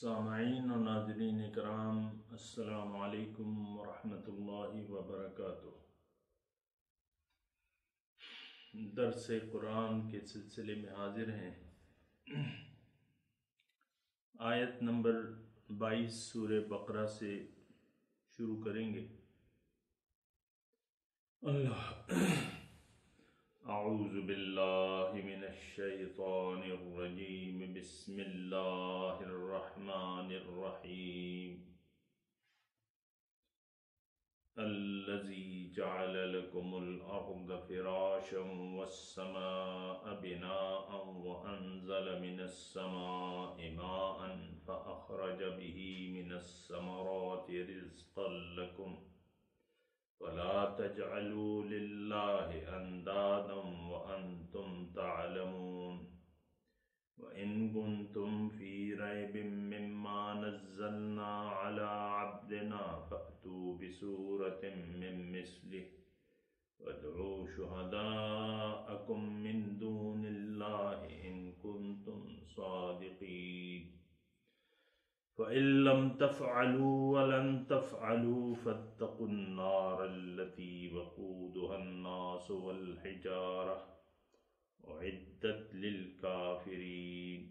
سامعین و ناظرین کرام، السلام علیکم ورحمۃ اللہ وبرکاتہ۔ درس قرآن کے سلسلے میں حاضر ہیں۔ آیت نمبر 22 سورہ بقرہ سے شروع کریں گے۔ اعوذ باللہ من الشیطان الرجیم، بسم اللہ الرحمن الرحیم۔ الذی جعل لکم الارض فراشا والسماء بناء وانزل من السماء ماء فاخرج به من الثمرات رزقا لکم ولا تجعلوا لله اندادا وانتم تعلمون وان كنتم في ريب مما نزلنا على عبدنا فأتوا بسورة من مثله وادعوا شهداءكم من دون الله إن كنتم صادقين فإن لم تفعلوا ولن تفعلوا فاتقوا النار التي وقودها الناس والحجارة أعدت للكافرين۔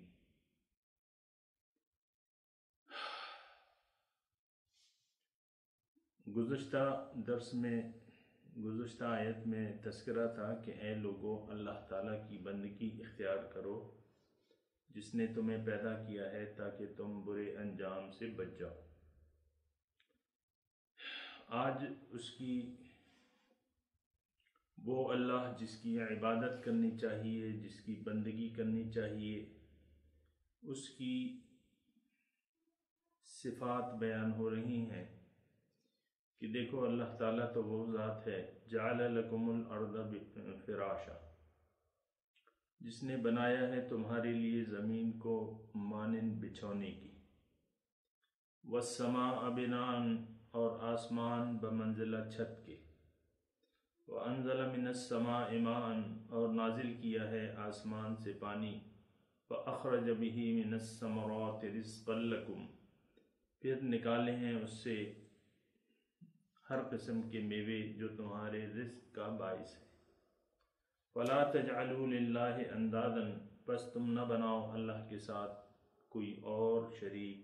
گزشتہ آیت میں تذکرہ تھا کہ اے لوگو، اللہ تعالیٰ کی بندگی اختیار کرو جس نے تمہیں پیدا کیا ہے تاکہ تم برے انجام سے بچ جاؤ۔ آج وہ اللہ جس کی عبادت کرنی چاہیے، جس کی بندگی کرنی چاہیے، اس کی صفات بیان ہو رہی ہیں کہ دیکھو اللہ تعالیٰ تو وہ ذات ہے جعل لکم الارض فراشا، جس نے بنایا ہے تمہارے لیے زمین کو مانند بچھونے کی، والسماء بناء، اور آسمان بمنزلہ چھت کے، وانزل من السماء ماء، اور نازل کیا ہے آسمان سے پانی، فاخرج به من الثمرات رزقا لکم، پھر نکالے ہیں اس سے ہر قسم کے میوے جو تمہارے رزق کا باعث ہے۔ وَلَا تَجْعَلُوا لِلَّهِ أَنْدَادًا، پس تم نہ بناؤ اللہ کے ساتھ کوئی اور شریک،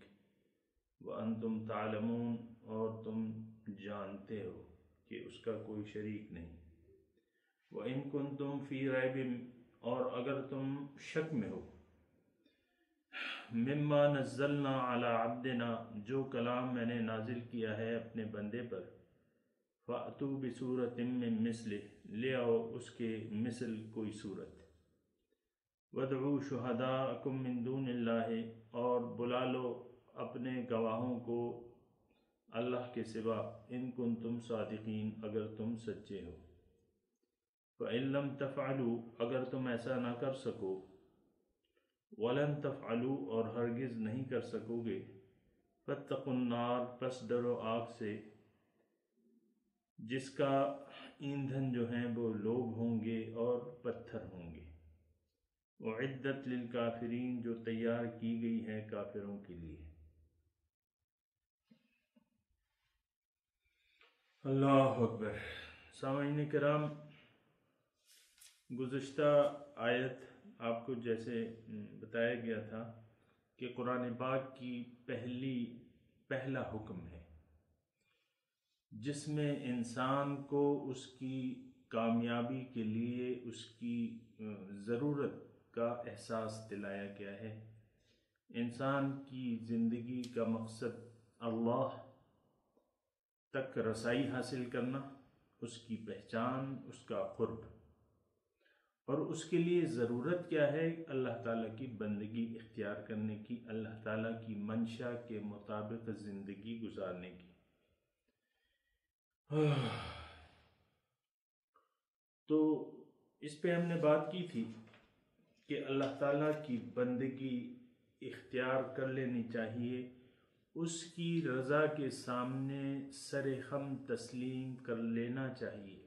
وَأَنْتُمْ تَعْلَمُونَ، اور تم جانتے ہو کہ اس کا کوئی شریک نہیں۔ وَإِن كُنْتُمْ فِي رَيْبٍ، اور اگر تم شک میں ہو، مما نزلنا علی عبدنا، جو کلام میں نے نازل کیا ہے اپنے بندے پر، فَأْتُوا بِسُورَةٍ مِّن مِّثْلِهِ، لے آؤ اس کے مثل کوئی صورت، وَادْعُوا شُهَدَاءَكُم مِّن دُونِ اللَّهِ، اور بلا لو اپنے گواہوں کو اللہ کے سوا، ان کنتم صادقین، اگر تم سچے ہو۔ فَإِن لَّمْ تَفْعَلُوا، اگر تم ایسا نہ کر سکو، وَلَن تَفْعَلُوا، اور ہرگز نہیں کر سکو گے، فَاتَّقُوا النَّارَ، پس ڈرو آگ سے، جس کا ایندھن جو ہیں وہ لوگ ہوں گے اور پتھر ہوں گے، اعدت للکافرین، جو تیار کی گئی ہے کافروں کے لیے۔ اللہ اکبر۔ سامعین کرام، گزشتہ آیت آپ کو جیسے بتایا گیا تھا کہ قرآن پاک کی پہلا حکم ہے جس میں انسان کو اس کی کامیابی کے لیے اس کی ضرورت کا احساس دلایا گیا ہے۔ انسان کی زندگی کا مقصد اللہ تک رسائی حاصل کرنا، اس کی پہچان، اس کا قرب، اور اس کے لیے ضرورت کیا ہے؟ اللہ تعالیٰ کی بندگی اختیار کرنے کی، اللہ تعالیٰ کی منشا کے مطابق زندگی گزارنے کی۔ تو اس پہ ہم نے بات کی تھی کہ اللہ تعالیٰ کی بندگی اختیار کر لینی چاہیے، اس کی رضا کے سامنے سر خم تسلیم کر لینا چاہیے،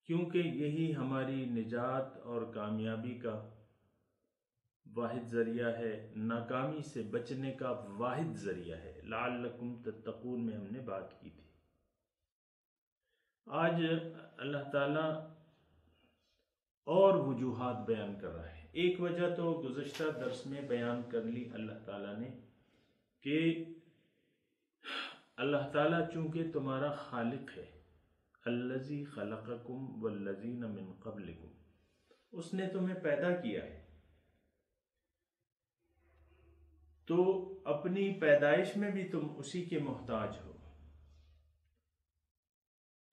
کیونکہ یہی ہماری نجات اور کامیابی کا واحد ذریعہ ہے، ناکامی سے بچنے کا واحد ذریعہ ہے۔ لعلکم تتقون میں ہم نے بات کی تھی۔ آج اللہ تعالیٰ اور وجوہات بیان کر رہا ہے۔ ایک وجہ تو گزشتہ درس میں بیان کر لی اللہ تعالیٰ نے کہ اللہ تعالیٰ چونکہ تمہارا خالق ہے، الذی خلقکم والذین من قبلکم، اس نے تمہیں پیدا کیا ہے، تو اپنی پیدائش میں بھی تم اسی کے محتاج ہو،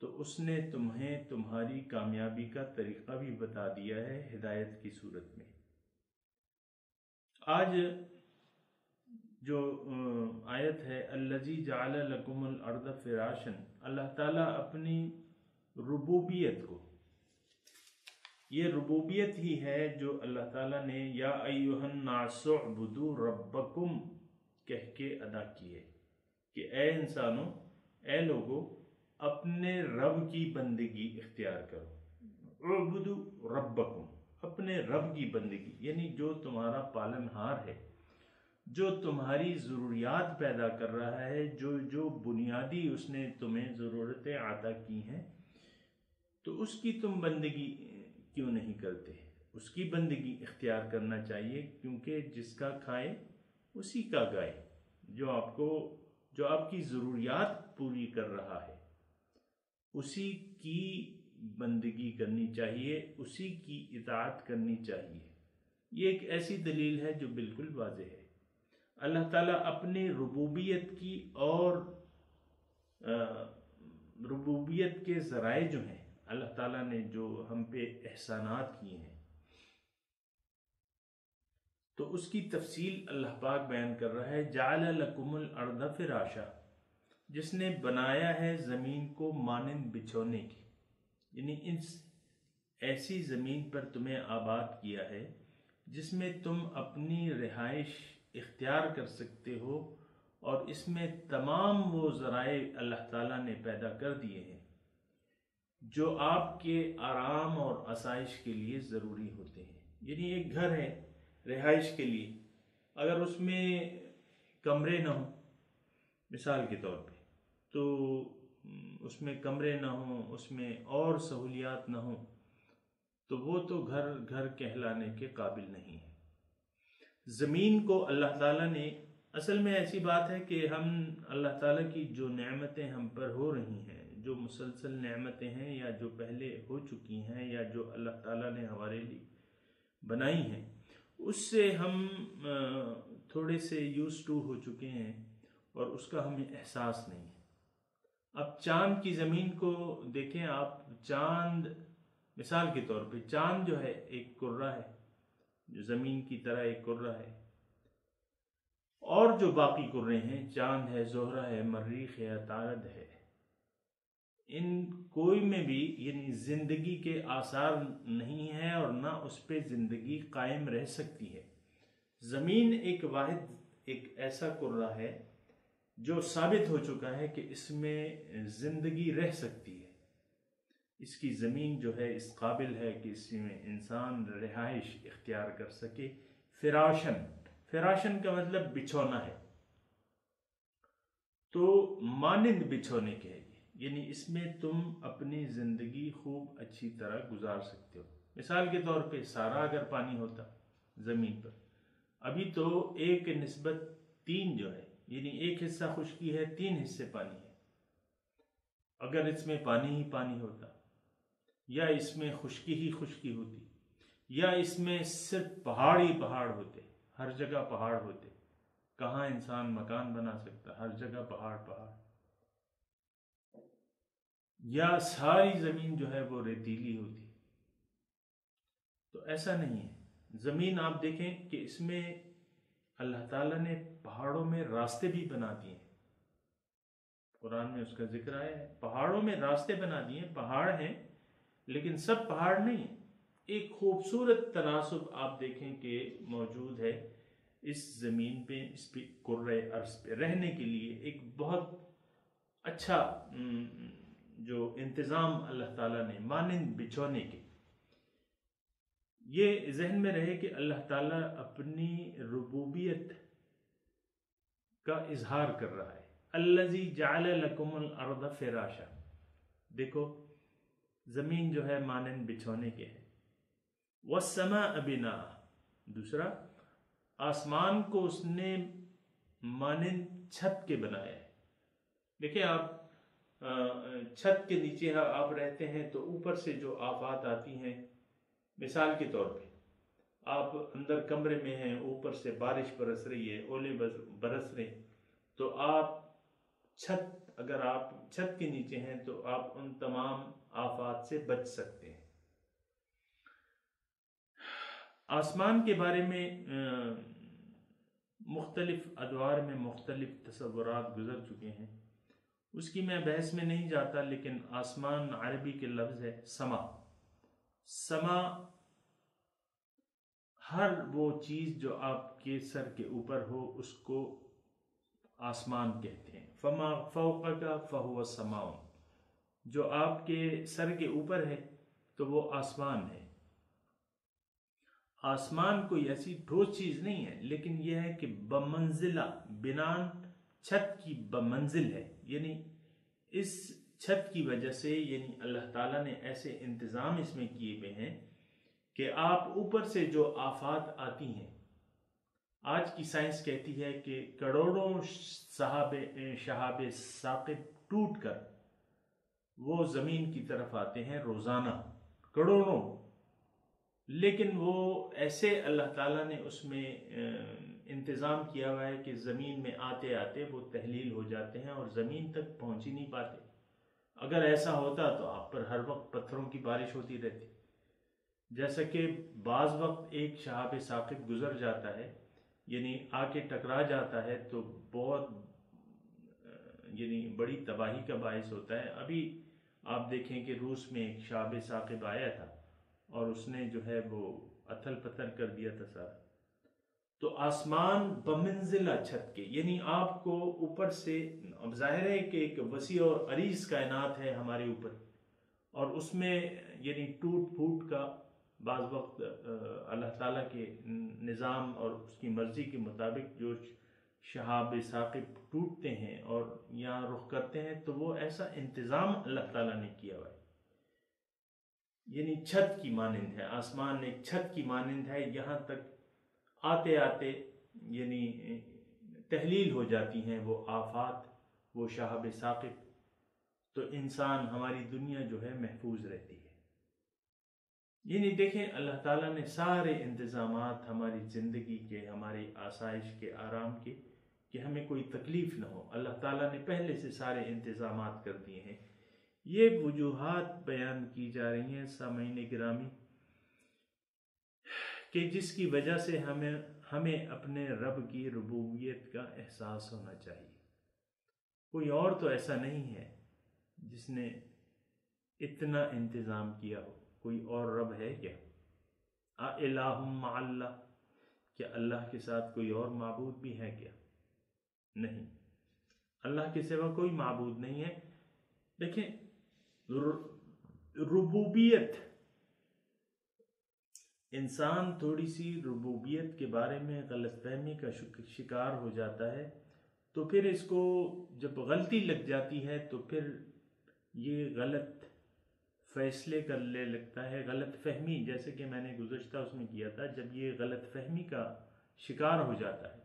تو اس نے تمہیں تمہاری کامیابی کا طریقہ بھی بتا دیا ہے ہدایت کی صورت میں۔ آج جو آیت ہے الذی جعل لکم الارض فراشا، اللہ تعالیٰ اپنی ربوبیت کو، یہ ربوبیت ہی ہے جو اللہ تعالیٰ نے یا ایھا الناس اعبدوا ربکم کہہ کے ادا کی ہے کہ اے انسانوں، اے لوگو، اپنے رب کی بندگی اختیار کرو۔ اعبدوا ربکم، اپنے رب کی بندگی، یعنی جو تمہارا پالن ہار ہے، جو تمہاری ضروریات پیدا کر رہا ہے، جو بنیادی اس نے تمہیں ضرورتیں عطا کی ہیں، تو اس کی تم بندگی کیوں نہیں کرتے؟ اس کی بندگی اختیار کرنا چاہیے، کیونکہ جس کا کھائے اسی کا گائے، جو آپ کی ضروریات پوری کر رہا ہے اسی کی بندگی کرنی چاہیے، اسی کی اطاعت کرنی چاہیے۔ یہ ایک ایسی دلیل ہے جو بالکل واضح ہے۔ اللہ تعالیٰ اپنی ربوبیت کی اور ربوبیت کے ذرائع جو ہیں، اللہ تعالیٰ نے جو ہم پہ احسانات کیے ہیں، تو اس کی تفصیل اللہ پاک بیان کر رہا ہے۔ جعل لکم الارض فراشا، جس نے بنایا ہے زمین کو مانند بچھونے کی، یعنی ایسی زمین پر تمہیں آباد کیا ہے جس میں تم اپنی رہائش اختیار کر سکتے ہو، اور اس میں تمام وہ ذرائع اللہ تعالیٰ نے پیدا کر دیے ہیں جو آپ کے آرام اور آسائش کے لیے ضروری ہوتے ہیں۔ یعنی ایک گھر ہے رہائش کے لیے، اگر اس میں کمرے نہ ہوں، مثال کے طور پہ، تو اس میں کمرے نہ ہوں، اس میں اور سہولیات نہ ہوں، تو وہ تو گھر کہلانے کے قابل نہیں ہے۔ زمین کو اللہ تعالیٰ نے، اصل میں ایسی بات ہے کہ ہم اللہ تعالیٰ کی جو نعمتیں ہم پر ہو رہی ہیں، جو مسلسل نعمتیں ہیں یا جو پہلے ہو چکی ہیں یا جو اللہ تعالیٰ نے ہمارے لیے بنائی ہیں، اس سے ہم تھوڑے سے یوز ٹو ہو چکے ہیں اور اس کا ہمیں احساس نہیں ہے۔ اب چاند کی زمین کو دیکھیں آپ، چاند مثال کے طور پہ، چاند جو ہے ایک کرہ ہے، جو زمین کی طرح ایک کرہ ہے، اور جو باقی کرے ہیں، چاند ہے، زہرہ ہے، مریخ ہے، عطارد ہے، ان کوئی میں بھی یعنی زندگی کے آثار نہیں ہے اور نہ اس پہ زندگی قائم رہ سکتی ہے۔ زمین ایک واحد ایک ایسا کرہ ہے جو ثابت ہو چکا ہے کہ اس میں زندگی رہ سکتی ہے، اس کی زمین جو ہے اس قابل ہے کہ اس میں انسان رہائش اختیار کر سکے۔ فراشن کا مطلب بچھونا ہے، تو مانند بچھونے کے ہے، یعنی اس میں تم اپنی زندگی خوب اچھی طرح گزار سکتے ہو۔ مثال کے طور پہ سارا اگر پانی ہوتا زمین پر، ابھی تو 1:3 جو ہے، یعنی ایک حصہ خشکی ہے، 3 حصے پانی ہے۔ اگر اس میں پانی ہی پانی ہوتا، یا اس میں خشکی ہی خشکی ہوتی، یا اس میں صرف پہاڑ ہی پہاڑ ہوتے، ہر جگہ پہاڑ ہوتے، کہاں انسان مکان بنا سکتا؟ ہر جگہ پہاڑ پہاڑ۔ یا ساری زمین جو ہے وہ ریتیلی ہوتی، تو ایسا نہیں ہے۔ زمین آپ دیکھیں کہ اس میں اللہ تعالیٰ نے پہاڑوں میں راستے بھی بنا دیے ہیں، قرآن میں اس کا ذکر آیا ہے، پہاڑوں میں راستے بنا دیے ہیں، پہاڑ ہیں لیکن سب پہاڑ نہیں ہیں۔ ایک خوبصورت تناسب آپ دیکھیں کہ موجود ہے اس زمین پہ، اس پہ کرۂ ارض پہ رہنے کے لیے ایک بہت اچھا جو انتظام اللہ تعالیٰ نے مانند بچھونے کے، یہ ذہن میں رہے کہ اللہ تعالیٰ اپنی ربوبیت کا اظہار کر رہا ہے. الذی جعل لکم الارض فراشا، دیکھو زمین جو ہے مانند بچھونے کے ہے. والسماء بناء، دوسرا آسمان کو اس نے مانند چھت کے بنایا ہے. دیکھیں آپ چھت کے نیچے آپ رہتے ہیں تو اوپر سے جو آفات آتی ہیں، مثال کے طور پہ آپ اندر کمرے میں ہیں، اوپر سے بارش برس رہی ہے، اولے برس رہے ہیں، تو آپ اگر آپ چھت کے نیچے ہیں تو آپ ان تمام آفات سے بچ سکتے ہیں. آسمان کے بارے میں مختلف ادوار میں مختلف تصورات گزر چکے ہیں، اس کی میں بحث میں نہیں جاتا. لیکن آسمان عربی کے لفظ ہے سما. سما ہر وہ چیز جو آپ کے سر کے اوپر ہو اس کو آسمان کہتے ہیں. فما فوقک فہو سماء، جو آپ کے سر کے اوپر ہے تو وہ آسمان ہے. آسمان کوئی ایسی ٹھوس چیز نہیں ہے، لیکن یہ ہے کہ بمنزلہ، بنان چھت کی بمنزل ہے. یعنی اس چھت کی وجہ سے، یعنی اللہ تعالیٰ نے ایسے انتظام اس میں کیے ہوئے ہیں کہ آپ اوپر سے جو آفات آتی ہیں، آج کی سائنس کہتی ہے کہ کروڑوں شہاب ثاقب ٹوٹ کر وہ زمین کی طرف آتے ہیں روزانہ، کروڑوں. لیکن وہ ایسے اللہ تعالیٰ نے اس میں انتظام کیا ہوا ہے کہ زمین میں آتے آتے وہ تحلیل ہو جاتے ہیں اور زمین تک پہنچ ہی نہیں پاتے. اگر ایسا ہوتا تو آپ پر ہر وقت پتھروں کی بارش ہوتی رہتی. جیسا کہ بعض وقت ایک شہاب ثاقب گزر جاتا ہے، یعنی آ کے ٹکرا جاتا ہے، تو بہت یعنی بڑی تباہی کا باعث ہوتا ہے. ابھی آپ دیکھیں کہ روس میں ایک شہاب ثاقب آیا تھا اور اس نے جو ہے وہ اتھل پتھر کر دیا تھا سارا. تو آسمان بمنزلہ چھت کے، یعنی آپ کو اوپر سے، اب ظاہر ہے کہ ایک وسیع اور عریض کائنات ہے ہمارے اوپر، اور اس میں یعنی ٹوٹ پھوٹ کا بعض وقت اللہ تعالیٰ کے نظام اور اس کی مرضی کے مطابق جو شہاب ثاقب ٹوٹتے ہیں اور یہاں رخ کرتے ہیں، تو وہ ایسا انتظام اللہ تعالیٰ نے کیا ہوا ہے. یعنی چھت کی مانند ہے، آسمان ایک چھت کی مانند ہے. یہاں تک آتے آتے یعنی تحلیل ہو جاتی ہیں وہ آفات، وہ شہاب ثاقب، تو انسان، ہماری دنیا جو ہے محفوظ رہتی ہے. یعنی دیکھیں اللہ تعالیٰ نے سارے انتظامات ہماری زندگی کے، ہماری آسائش کے، آرام کے، کہ ہمیں کوئی تکلیف نہ ہو، اللہ تعالیٰ نے پہلے سے سارے انتظامات کر دیے ہیں. یہ وجوہات بیان کی جا رہی ہیں سامعین گرامی کہ جس کی وجہ سے ہمیں اپنے رب کی ربوبیت کا احساس ہونا چاہیے. کوئی اور تو ایسا نہیں ہے جس نے اتنا انتظام کیا ہو. کوئی اور رب ہے کیا؟ الہ مع اللہ، کیا اللہ کے ساتھ کوئی اور معبود بھی ہے کیا؟ نہیں، اللہ کے سوا کوئی معبود نہیں ہے. دیکھیں ربوبیت، انسان تھوڑی سی ربوبیت کے بارے میں غلط فہمی کا شکار ہو جاتا ہے، تو پھر اس کو جب غلطی لگ جاتی ہے تو پھر یہ غلط فیصلے کرنے لگتا ہے. غلط فہمی، جیسے کہ میں نے گزشتہ اس میں کیا تھا، جب یہ غلط فہمی کا شکار ہو جاتا ہے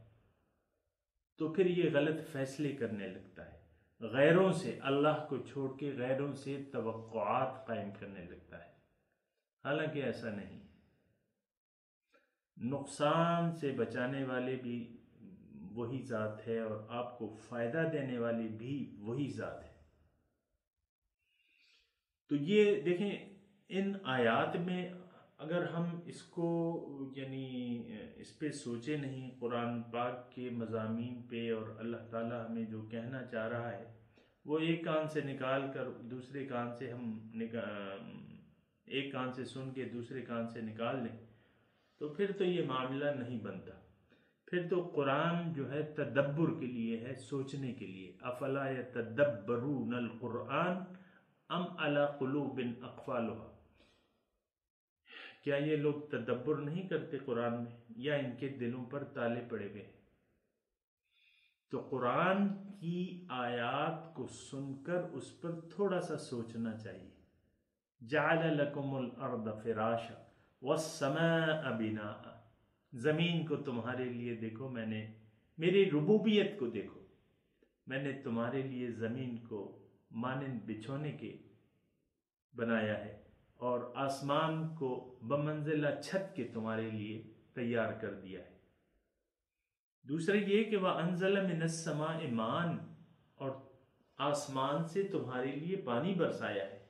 تو پھر یہ غلط فیصلے کرنے لگتا ہے، غیروں سے، اللہ کو چھوڑ کے غیروں سے توقعات قائم کرنے لگتا ہے. حالانکہ ایسا نہیں. نقصان سے بچانے والے بھی وہی ذات ہے اور آپ کو فائدہ دینے والی بھی وہی ذات ہے. تو یہ دیکھیں ان آیات میں اگر ہم اس کو یعنی اس پہ سوچے نہیں، قرآن پاک کے مضامین پہ، اور اللہ تعالیٰ ہمیں جو کہنا چاہ رہا ہے وہ ایک کان سے نکال کر دوسرے کان سے ایک کان سے سن کے دوسرے کان سے نکال لیں، تو پھر تو یہ معاملہ نہیں بنتا. پھر تو قرآن جو ہے تدبر کے لیے ہے، سوچنے کے لیے. افلا یتدبرون القرآن ام علی قلوب اقفالها، کیا یہ لوگ تدبر نہیں کرتے قرآن میں، یا ان کے دلوں پر تالے پڑے ہوئے ہیں؟ تو قرآن کی آیات کو سن کر اس پر تھوڑا سا سوچنا چاہیے۔ جعل لکم الارض فراشا والسماء بناء، زمین کو تمہارے لیے دیکھو، میں نے میری ربوبیت کو دیکھو، میں نے تمہارے لیے زمین کو مانند بچھونے کے بنایا ہے، اور آسمان کو بمنزلہ چھت کے تمہارے لیے تیار کر دیا ہے۔ دوسرا یہ کہ وَأَنزَلَ مِنَ السَّمَاءِ مَاءً، اور آسمان سے تمہارے لیے پانی برسایا ہے۔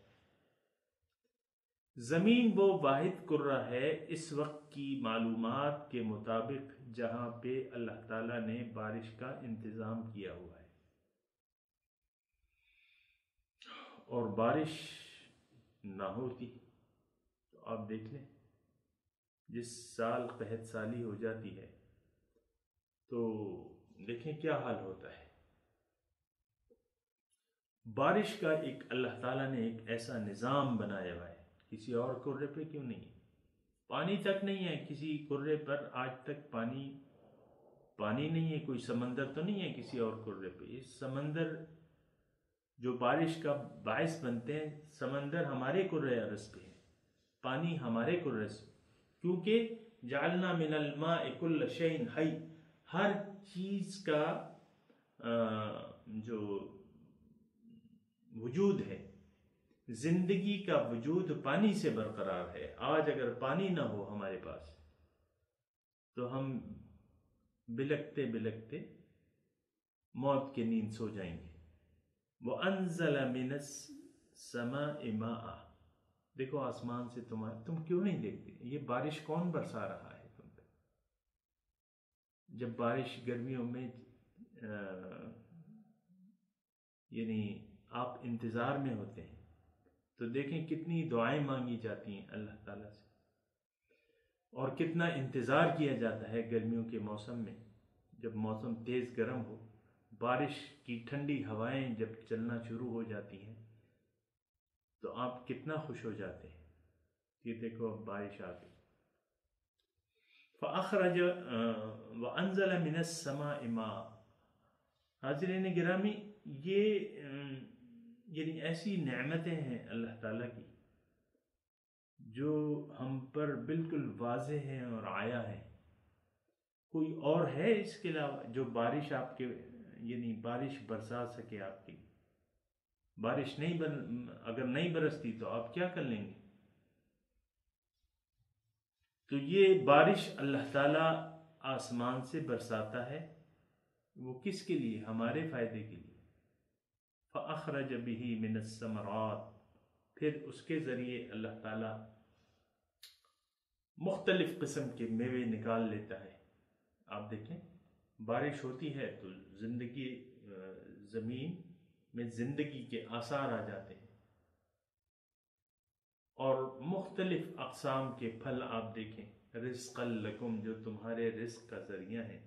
زمین وہ واحد کرہ ہے اس وقت کی معلومات کے مطابق جہاں پہ اللہ تعالیٰ نے بارش کا انتظام کیا ہوا ہے، اور بارش نہ ہوتی تو آپ دیکھ لیں، جس سال قحط سالی ہو جاتی ہے تو دیکھیں کیا حال ہوتا ہے۔ بارش کا ایک اللہ تعالیٰ نے ایک ایسا نظام بنایا ہوا ہے، کسی اور کرے پہ کیوں نہیں ہے؟ پانی تک نہیں ہے کسی کرے پر، آج تک پانی نہیں ہے، کوئی سمندر تو نہیں ہے کسی اور کرے پہ۔ یہ سمندر جو بارش کا باعث بنتے ہیں، سمندر ہمارے کرۂ ارض پہ ہے، پانی ہمارے کرۂ سے، کیونکہ جعلنا من الماء کل شیء حی، ہر چیز کا جو وجود ہے، زندگی کا وجود پانی سے برقرار ہے۔ آج اگر پانی نہ ہو ہمارے پاس تو ہم بلکتے بلکتے موت کے نیند سو جائیں گے۔ وَأَنزَلَ مِنَ السَّمَاءِ مَاءً، دیکھو آسمان سے تم کیوں نہیں دیکھتے؟ یہ بارش کون برسا رہا ہے تم پہ؟ جب بارش گرمیوں میں یعنی آپ انتظار میں ہوتے ہیں تو دیکھیں کتنی دعائیں مانگی جاتی ہیں اللہ تعالیٰ سے، اور کتنا انتظار کیا جاتا ہے گرمیوں کے موسم میں، جب موسم تیز گرم ہو، بارش کی ٹھنڈی ہوائیں جب چلنا شروع ہو جاتی ہیں تو آپ کتنا خوش ہو جاتے ہیں کہ دیکھو اب بارش آ گئی۔ فَأَخْرَجَ وَأَنزَلَ مِنَ السَّمَاءِ مَاءً، حاضرین گرامی، یہ یعنی ایسی نعمتیں ہیں اللہ تعالیٰ کی جو ہم پر بالکل واضح ہیں اور آیا ہے۔ کوئی اور ہے اس کے علاوہ جو بارش آپ کے یعنی بارش برسا سکے آپ کی؟ بارش اگر نہیں برستی تو آپ کیا کر لیں گے؟ تو یہ بارش اللہ تعالیٰ آسمان سے برساتا ہے، وہ کس کے لیے؟ ہمارے فائدے کے لیے۔ فَأَخْرَجَ بِهِ مِنَ الثَّمَرَاتِ، پھر اس کے ذریعے اللہ تعالیٰ مختلف قسم کے میوے نکال لیتا ہے۔ آپ دیکھیں بارش ہوتی ہے تو زمین میں زندگی کے آثار آ جاتے ہیں، اور مختلف اقسام کے پھل آپ دیکھیں، رزقا لکم، جو تمہارے رزق کا ذریعہ ہے۔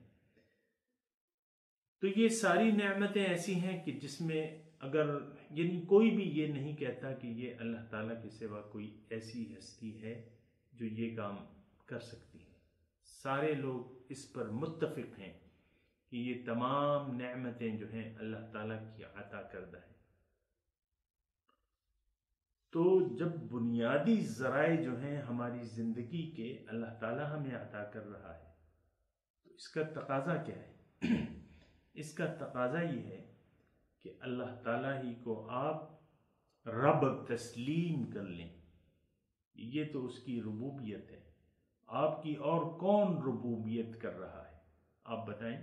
تو یہ ساری نعمتیں ایسی ہیں کہ جس میں اگر یعنی کوئی بھی یہ نہیں کہتا کہ یہ اللہ تعالیٰ کے سوا کوئی ایسی ہستی ہے جو یہ کام کر سکتی ہے، سارے لوگ اس پر متفق ہیں کہ یہ تمام نعمتیں جو ہیں اللہ تعالیٰ کی عطا کردہ ہیں۔ تو جب بنیادی ذرائع جو ہیں ہماری زندگی کے اللہ تعالیٰ ہمیں عطا کر رہا ہے تو اس کا تقاضا کیا ہے؟ اس کا تقاضا یہ ہے کہ اللہ تعالیٰ ہی کو آپ رب تسلیم کر لیں، یہ تو اس کی ربوبیت ہے۔ آپ کی اور کون ربوبیت کر رہا ہے؟ آپ بتائیں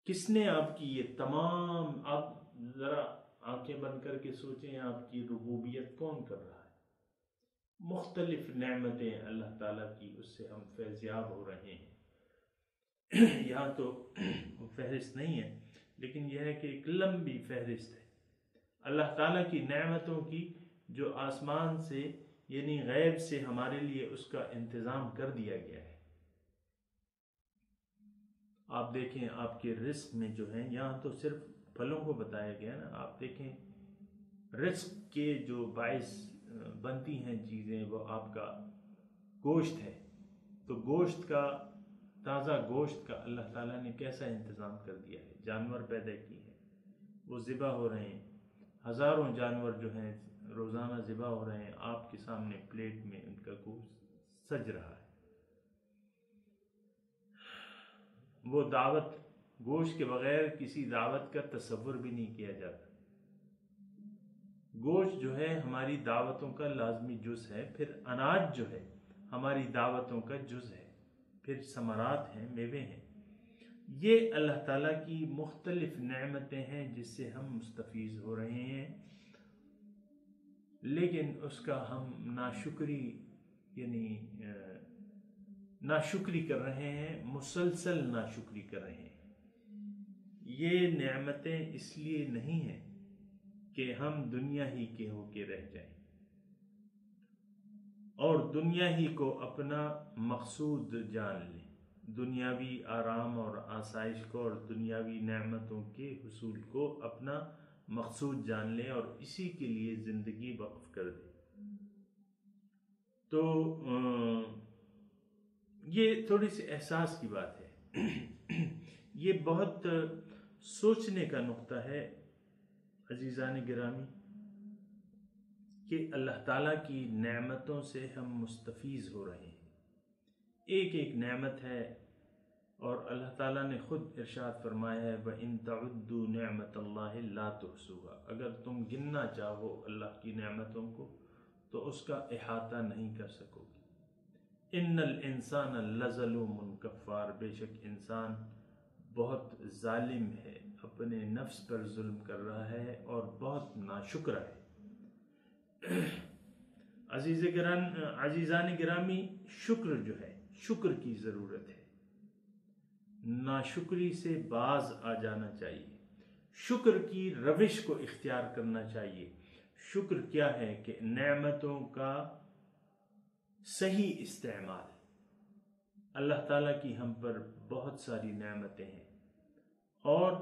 کس نے آپ کی یہ تمام، آپ ذرا آنکھیں بند کر کے سوچیں آپ کی ربوبیت کون کر رہا ہے؟ مختلف نعمتیں اللہ تعالیٰ کی، اس سے ہم فیضیاب ہو رہے ہیں۔ یہاں تو فہرست نہیں ہے، لیکن یہ ہے کہ ایک لمبی فہرست ہے اللہ تعالیٰ کی نعمتوں کی جو آسمان سے یعنی غیب سے ہمارے لیے اس کا انتظام کر دیا گیا ہے۔ آپ دیکھیں آپ کے رزق میں جو ہیں، یہاں تو صرف پھلوں کو بتایا گیا نا، آپ دیکھیں رزق کے جو باعث بنتی ہیں چیزیں، وہ آپ کا گوشت ہے، تو گوشت کا، تازہ گوشت کا اللہ تعالیٰ نے کیسا انتظام کر دیا ہے، جانور پیدا کیے ہیں، وہ ذبح ہو رہے ہیں، ہزاروں جانور جو ہیں روزانہ ذبح ہو رہے ہیں، آپ کے سامنے پلیٹ میں ان کا گوشت سج رہا ہے۔ وہ دعوت، گوشت کے بغیر کسی دعوت کا تصور بھی نہیں کیا جاتا۔ گوشت جو ہے ہماری دعوتوں کا لازمی جز ہے، پھر اناج جو ہے ہماری دعوتوں کا جز ہے، پھر ثمرات ہیں، میوے ہیں۔ یہ اللہ تعالیٰ کی مختلف نعمتیں ہیں جس سے ہم مستفیض ہو رہے ہیں، لیکن اس کا ہم ناشکری، یعنی ناشکری کر رہے ہیں، مسلسل ناشکری کر رہے ہیں۔ یہ نعمتیں اس لیے نہیں ہیں کہ ہم دنیا ہی کے ہو کے رہ جائیں اور دنیا ہی کو اپنا مقصود جان لیں، دنیاوی آرام اور آسائش کو اور دنیاوی نعمتوں کے حصول کو اپنا مقصود جان لیں اور اسی کے لیے زندگی وقف کر دیں۔ تو یہ تھوڑی سی احساس کی بات ہے، یہ بہت سوچنے کا نقطہ ہے عزیزان گرامی، کہ اللہ تعالیٰ کی نعمتوں سے ہم مستفیض ہو رہے ہیں۔ ایک ایک نعمت ہے، اور اللہ تعالیٰ نے خود ارشاد فرمایا ہے وَإِن تَعُدُّوا نِعْمَةَ اللَّهِ لَا تُحْصُوهَا، اگر تم گننا چاہو اللہ کی نعمتوں کو تو اس کا احاطہ نہیں کر سکو گے۔ ان الانسان لظلوم کفار، بے شک انسان بہت ظالم ہے، اپنے نفس پر ظلم کر رہا ہے اور بہت ناشکر ہے۔ عزیزان گرامی، شکر جو ہے، شکر کی ضرورت ہے، ناشکری سے باز آ جانا چاہیے، شکر کی روش کو اختیار کرنا چاہیے۔ شکر کیا ہے کہ نعمتوں کا صحیح استعمال۔ اللہ تعالیٰ کی ہم پر بہت ساری نعمتیں ہیں اور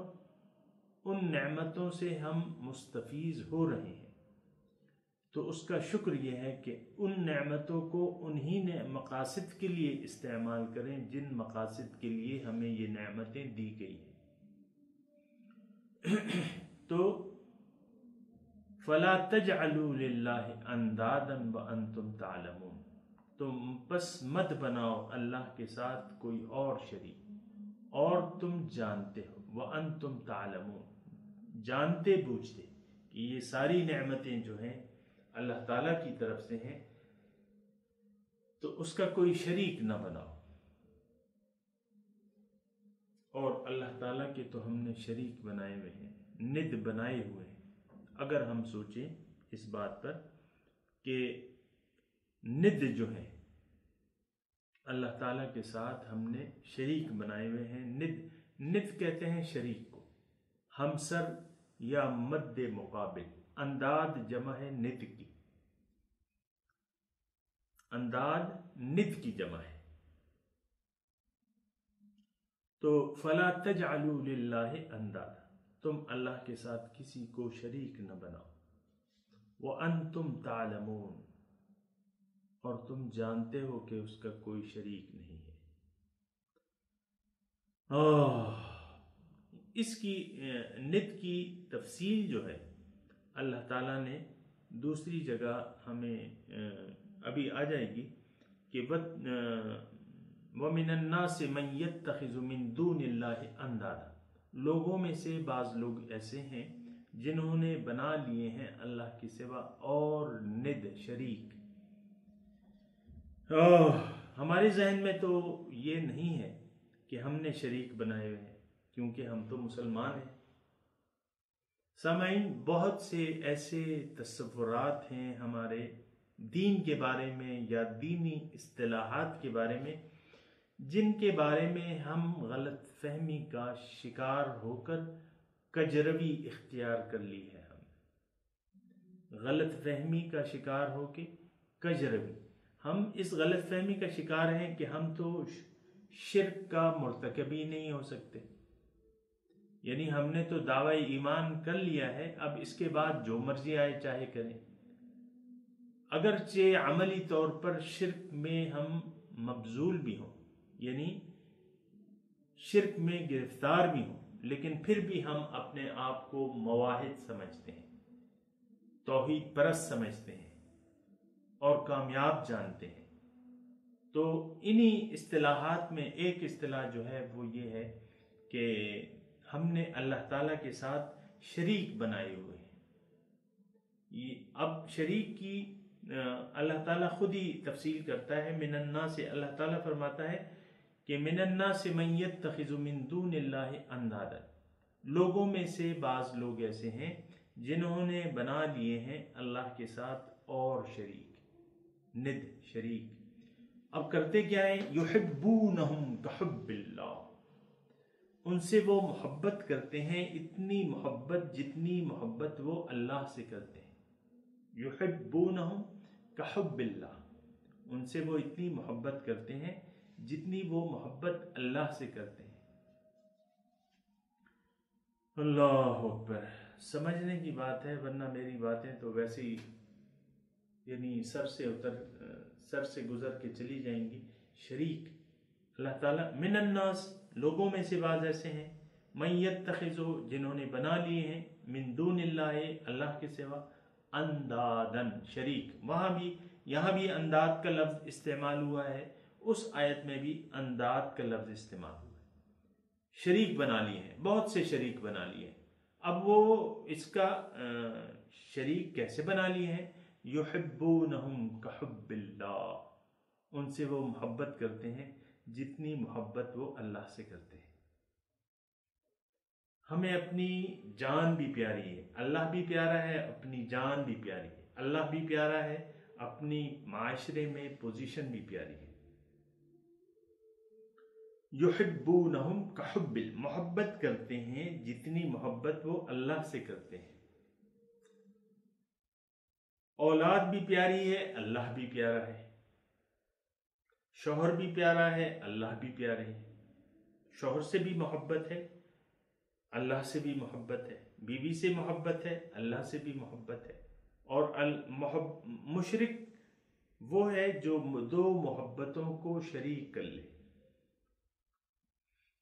ان نعمتوں سے ہم مستفیض ہو رہے ہیں، تو اس کا شکر یہ ہے کہ ان نعمتوں کو انہی نے مقاصد کے لیے استعمال کریں جن مقاصد کے لیے ہمیں یہ نعمتیں دی گئی ہیں۔ تو فَلَا تَجْعَلُوا لِلَّهِ أَنْدَادًا وَأَنْتُمْ تَعْلَمُونَ، تم پس مت بناؤ اللہ کے ساتھ کوئی اور شریک اور تم جانتے ہو، وَأَنْتُمْ تَعْلَمُونَ، جانتے بوجھتے کہ یہ ساری نعمتیں جو ہیں اللہ تعالیٰ کی طرف سے ہیں، تو اس کا کوئی شریک نہ بناؤ۔ اور اللہ تعالیٰ کے تو ہم نے شریک بنائے ہوئے ہیں، ند بنائے ہوئے ہیں۔ اگر ہم سوچیں اس بات پر کہ ند جو ہیں اللہ تعالیٰ کے ساتھ ہم نے شریک بنائے ہوئے ہیں، ند کہتے ہیں شریک کو، ہمسر یا مد مقابل، انداد جمع ہے ند کی، انداد ند کی جمع ہے۔ تو فَلَا تَجْعَلُوا لِلَّهِ أَنْدَادًا، تم اللہ کے ساتھ کسی کو شریک نہ بناؤ، وَأَنْتُمْ تَعْلَمُونَ، اور تم جانتے ہو کہ اس کا کوئی شریک نہیں ہے۔ اس کی ند کی تفصیل جو ہے اللہ تعالیٰ نے دوسری جگہ ہمیں ابھی آ جائے گی کہ وَمِنَ النَّاسِ مَن يَتَّخِذُ مِن دُونِ اللَّهِ أَنْدَادًا، لوگوں میں سے بعض لوگ ایسے ہیں جنہوں نے بنا لیے ہیں اللہ کے سوا اور ند، شریک۔ ہمارے ذہن میں تو یہ نہیں ہے کہ ہم نے شریک بنائے ہوئے ہیں، کیونکہ ہم تو مسلمان ہیں۔ سامعین، بہت سے ایسے تصورات ہیں ہمارے دین کے بارے میں یا دینی اصطلاحات کے بارے میں جن کے بارے میں ہم غلط فہمی کا شکار ہو کر کجروی اختیار کر لی ہے۔ ہم غلط فہمی کا شکار ہو کے کجروی، ہم اس غلط فہمی کا شکار ہیں کہ ہم تو شرک کا مرتکب ہی نہیں ہو سکتے، یعنی ہم نے تو دعوی ایمان کر لیا ہے، اب اس کے بعد جو مرضی آئے چاہے کریں۔ اگرچہ عملی طور پر شرک میں ہم مبذول بھی ہوں، یعنی شرک میں گرفتار بھی ہوں، لیکن پھر بھی ہم اپنے آپ کو موحد سمجھتے ہیں، توحید پرست سمجھتے ہیں اور کامیاب جانتے ہیں۔ تو انہی اصطلاحات میں ایک اصطلاح جو ہے وہ یہ ہے کہ ہم نے اللہ تعالیٰ کے ساتھ شریک بنائے ہوئے ہیں۔ اب شریک کی اللہ تعالیٰ خود ہی تفصیل کرتا ہے۔ من الناس سے اللہ تعالیٰ فرماتا ہے کہ من الناس من یتخذ من دون اللہ اندادا، لوگوں میں سے بعض لوگ ایسے ہیں جنہوں نے بنا لیے ہیں اللہ کے ساتھ اور شریک، ند، شریک۔ اب کرتے کیا ہیں؟ یحبونہم کحب اللہ، ان سے وہ محبت کرتے ہیں، اتنی محبت جتنی محبت وہ اللہ سے کرتے ہیں۔ یحبونہم کحب اللہ، ان سے وہ اتنی محبت کرتے ہیں جتنی وہ محبت اللہ سے کرتے ہیں۔ اللہ اکبر، سمجھنے کی بات ہے، ورنہ میری باتیں تو ویسے ہی یعنی سر سے گزر کے چلی جائیں گی۔ شریک، اللہ تعالیٰ من الناس، لوگوں میں سے بعض ایسے ہیں، من یتخذو، جنہوں نے بنا لیے ہیں، من دون اللہ، اللہ کے سوا، اندادن، شریک۔ یہاں بھی انداد کا لفظ استعمال ہوا ہے، اس آیت میں بھی انداد کا لفظ استعمال ہوا ہے۔ شریک بنا لیے ہیں، بہت سے شریک بنا لیے ہیں۔ اب وہ اس کا شریک کیسے بنا لیے ہیں؟ یحبونہم کحب اللہ، ان سے وہ محبت کرتے ہیں جتنی محبت وہ اللہ سے کرتے ہیں۔ ہمیں اپنی جان بھی پیاری ہے، اللہ بھی پیارا ہے، اپنی جان بھی پیاری ہے، اللہ بھی پیارا ہے، اپنی معاشرے میں پوزیشن بھی پیاری ہے۔ یحبونہم کحب، محبت کرتے ہیں جتنی محبت وہ اللہ سے کرتے ہیں۔ اولاد بھی پیاری ہے، اللہ بھی پیارا ہے، شوہر بھی پیارا ہے، اللہ بھی پیارے ہیں، شوہر سے بھی محبت ہے، اللہ سے بھی محبت ہے، بیوی سے محبت ہے، اللہ سے بھی محبت ہے۔ اور مشرک وہ ہے جو دو محبتوں کو شریک کر لے۔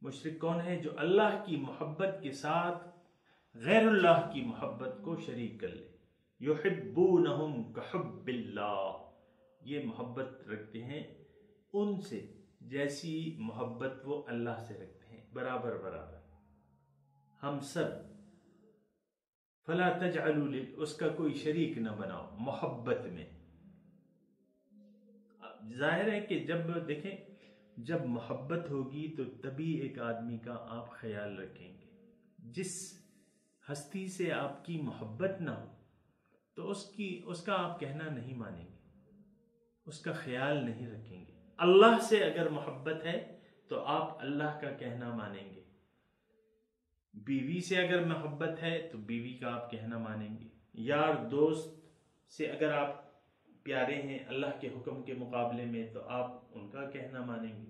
مشرک کون ہے؟ جو اللہ کی محبت کے ساتھ غیر اللہ کی محبت کو شریک کر لے۔ یحبونہم کحب اللہ، یہ محبت رکھتے ہیں ان سے جیسی محبت وہ اللہ سے رکھتے ہیں، برابر برابر، ہم سب۔ فلا تجعلوا، اس کا کوئی شریک نہ بناؤ محبت میں۔ ظاہر ہے کہ جب دیکھیں، جب محبت ہوگی تو تبھی ایک آدمی کا آپ خیال رکھیں گے۔ جس ہستی سے آپ کی محبت نہ ہو تو اس کا آپ کہنا نہیں مانیں گے، اس کا خیال نہیں رکھیں گے۔ اللہ سے اگر محبت ہے تو آپ اللہ کا کہنا مانیں گے، بیوی سے اگر محبت ہے تو بیوی کا آپ کہنا مانیں گے، یار دوست سے اگر آپ پیارے ہیں اللہ کے حکم کے مقابلے میں تو آپ ان کا کہنا مانیں گے،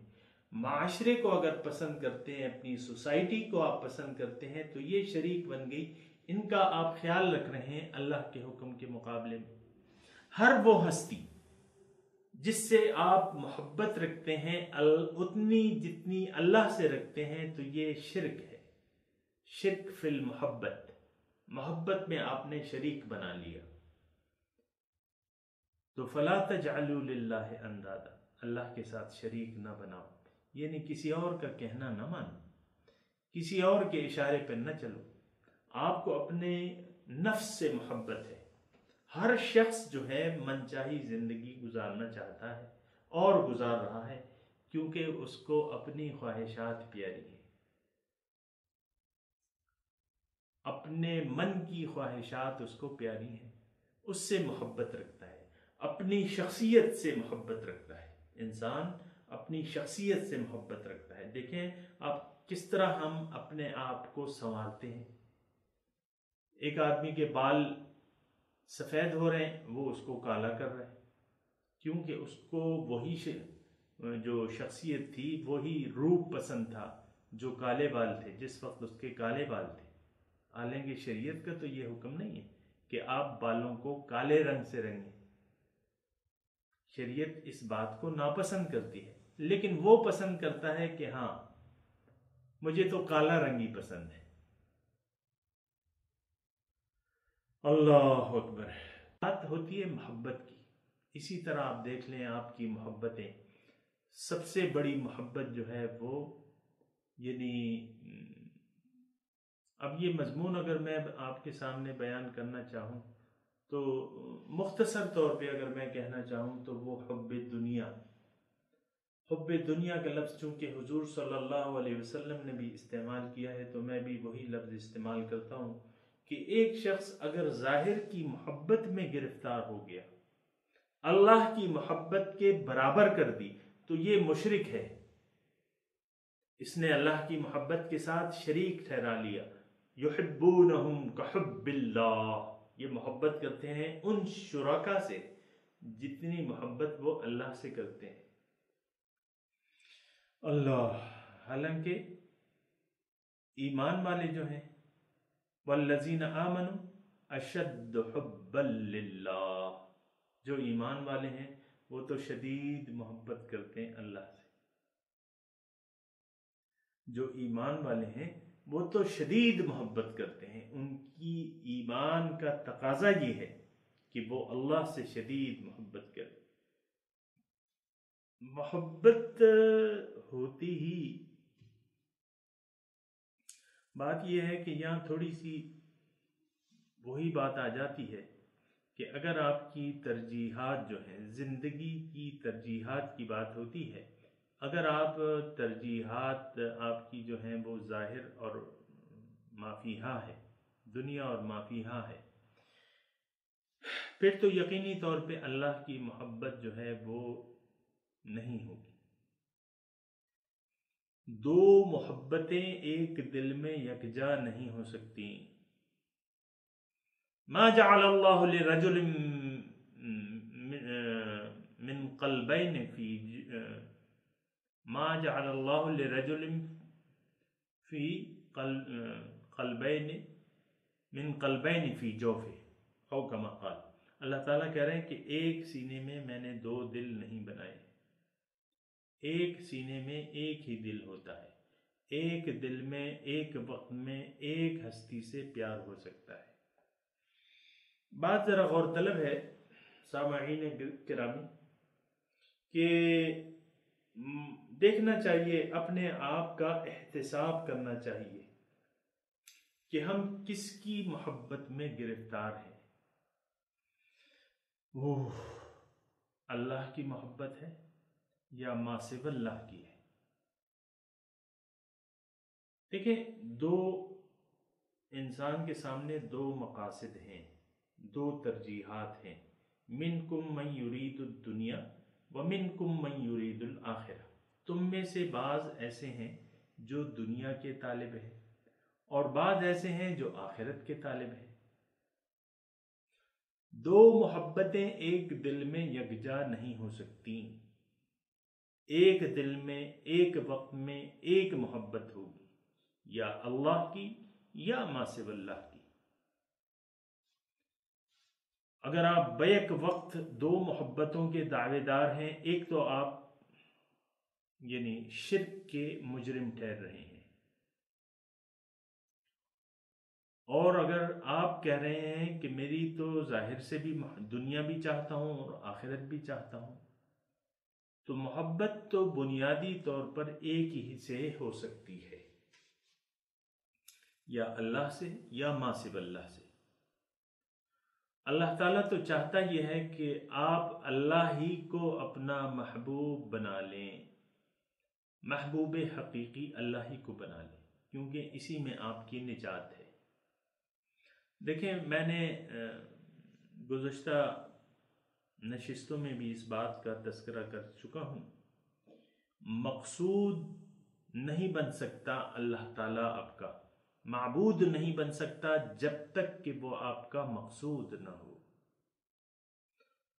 معاشرے کو اگر پسند کرتے ہیں، اپنی سوسائٹی کو آپ پسند کرتے ہیں تو یہ شریک بن گئی، ان کا آپ خیال رکھ رہے ہیں اللہ کے حکم کے مقابلے میں۔ ہر وہ ہستی جس سے آپ محبت رکھتے ہیں اتنی جتنی اللہ سے رکھتے ہیں تو یہ شرک ہے، شرک فی المحبت، محبت میں آپ نے شریک بنا لیا۔ تو فلا تجعلوا للہ اندادا، اللہ کے ساتھ شریک نہ بناؤ، یعنی کسی اور کا کہنا نہ مانو، کسی اور کے اشارے پہ نہ چلو۔ آپ کو اپنے نفس سے محبت ہے۔ ہر شخص جو ہے من چاہی زندگی گزارنا چاہتا ہے اور گزار رہا ہے، کیونکہ اس کو اپنی خواہشات پیاری ہیں، اپنے من کی خواہشات اس کو پیاری ہیں، اس سے محبت رکھتا ہے، اپنی شخصیت سے محبت رکھتا ہے۔ انسان اپنی شخصیت سے محبت رکھتا ہے۔ دیکھیں آپ کس طرح ہم اپنے آپ کو سنوارتے ہیں۔ ایک آدمی کے بال سفید ہو رہے ہیں، وہ اس کو کالا کر رہے ہیں، کیونکہ اس کو وہی جو شخصیت تھی، وہی روپ پسند تھا جو کالے بال تھے، جس وقت اس کے کالے بال تھے۔ حالانکہ شریعت کا تو یہ حکم نہیں ہے کہ آپ بالوں کو کالے رنگ سے رنگیں، شریعت اس بات کو ناپسند کرتی ہے، لیکن وہ پسند کرتا ہے کہ ہاں مجھے تو کالا رنگ ہی پسند ہے۔ اللہ اکبر۔ بات ہوتی ہے محبت کی، اسی طرح آپ دیکھ لیں آپ کی محبتیں، سب سے بڑی محبت جو ہے وہ یعنی اب یہ مضمون اگر میں آپ کے سامنے بیان کرنا چاہوں تو مختصر طور پہ اگر میں کہنا چاہوں تو وہ حب دنیا۔ حب دنیا کا لفظ چونکہ حضور صلی اللہ علیہ وسلم نے بھی استعمال کیا ہے تو میں بھی وہی لفظ استعمال کرتا ہوں کہ ایک شخص اگر ظاہر کی محبت میں گرفتار ہو گیا، اللہ کی محبت کے برابر کر دی، تو یہ مشرک ہے، اس نے اللہ کی محبت کے ساتھ شریک ٹھہرا لیا۔ یحبونہم کحب اللہ، یہ محبت کرتے ہیں ان شرکا سے جتنی محبت وہ اللہ سے کرتے ہیں۔ اللہ، حالانکہ ایمان والے جو ہیں والذین آمنوا اشد حبا للہ، جو ایمان والے ہیں وہ تو شدید محبت کرتے ہیں اللہ سے، جو ایمان والے ہیں وہ تو شدید محبت کرتے ہیں، ان کی ایمان کا تقاضا یہ ہے کہ وہ اللہ سے شدید محبت کریں۔ محبت ہوتی ہی بات یہ ہے کہ یہاں تھوڑی سی وہی بات آ جاتی ہے کہ اگر آپ کی ترجیحات جو ہیں، زندگی کی ترجیحات کی بات ہوتی ہے، اگر آپ ترجیحات آپ کی جو ہیں وہ ظاہر اور مافیہا ہے، دنیا اور مافیہا ہے، پھر تو یقینی طور پہ اللہ کی محبت جو ہے وہ نہیں ہوگی۔ دو محبتیں ایک دل میں یکجا نہیں ہو سکتی۔ ما جعل اللہ لرجل من قلبین فی ما جعل اللہ لرجل فی قلبین من قلبین فی جوفہ او کما قال۔ اللہ تعالیٰ کہہ رہے ہیں کہ ایک سینے میں نے دو دل نہیں بنائے، ایک سینے میں ایک ہی دل ہوتا ہے، ایک دل میں ایک وقت میں ایک ہستی سے پیار ہو سکتا ہے۔ بات ذرا غور طلب ہے سامعین گرامی کہ دیکھنا چاہیے، اپنے آپ کا احتساب کرنا چاہیے کہ ہم کس کی محبت میں گرفتار ہیں۔ وہ اللہ کی محبت ہے یا ما سوی اللہ کی ہے؟ دیکھیں، دو انسان کے سامنے دو مقاصد ہیں، دو ترجیحات ہیں۔ منکم من یرید الدنیا ومنکم من یرید الآخرہ۔ تم میں سے بعض ایسے ہیں جو دنیا کے طالب ہیں اور بعض ایسے ہیں جو آخرت کے طالب ہیں۔ دو محبتیں ایک دل میں یکجا نہیں ہو سکتی، ایک دل میں ایک وقت میں ایک محبت ہوگی، یا اللہ کی یا ما سوی اللہ کی۔ اگر آپ بیک وقت دو محبتوں کے دعوے دار ہیں، ایک تو آپ یعنی شرک کے مجرم ٹھہر رہے ہیں، اور اگر آپ کہہ رہے ہیں کہ میری تو ظاہر سے بھی دنیا بھی چاہتا ہوں اور آخرت بھی چاہتا ہوں، تو محبت تو بنیادی طور پر ایک ہی سے ہو سکتی ہے، یا اللہ سے یا ما سوی اللہ سے۔ اللہ تعالیٰ تو چاہتا یہ ہے کہ آپ اللہ ہی کو اپنا محبوب بنا لیں، محبوب حقیقی اللہ ہی کو بنا لیں، کیونکہ اسی میں آپ کی نجات ہے۔ دیکھیں، میں نے گزشتہ نشستوں میں بھی اس بات کا تذکرہ کر چکا ہوں، مقصود نہیں بن سکتا اللہ تعالیٰ آپ کا، معبود نہیں بن سکتا جب تک کہ وہ آپ کا مقصود نہ ہو،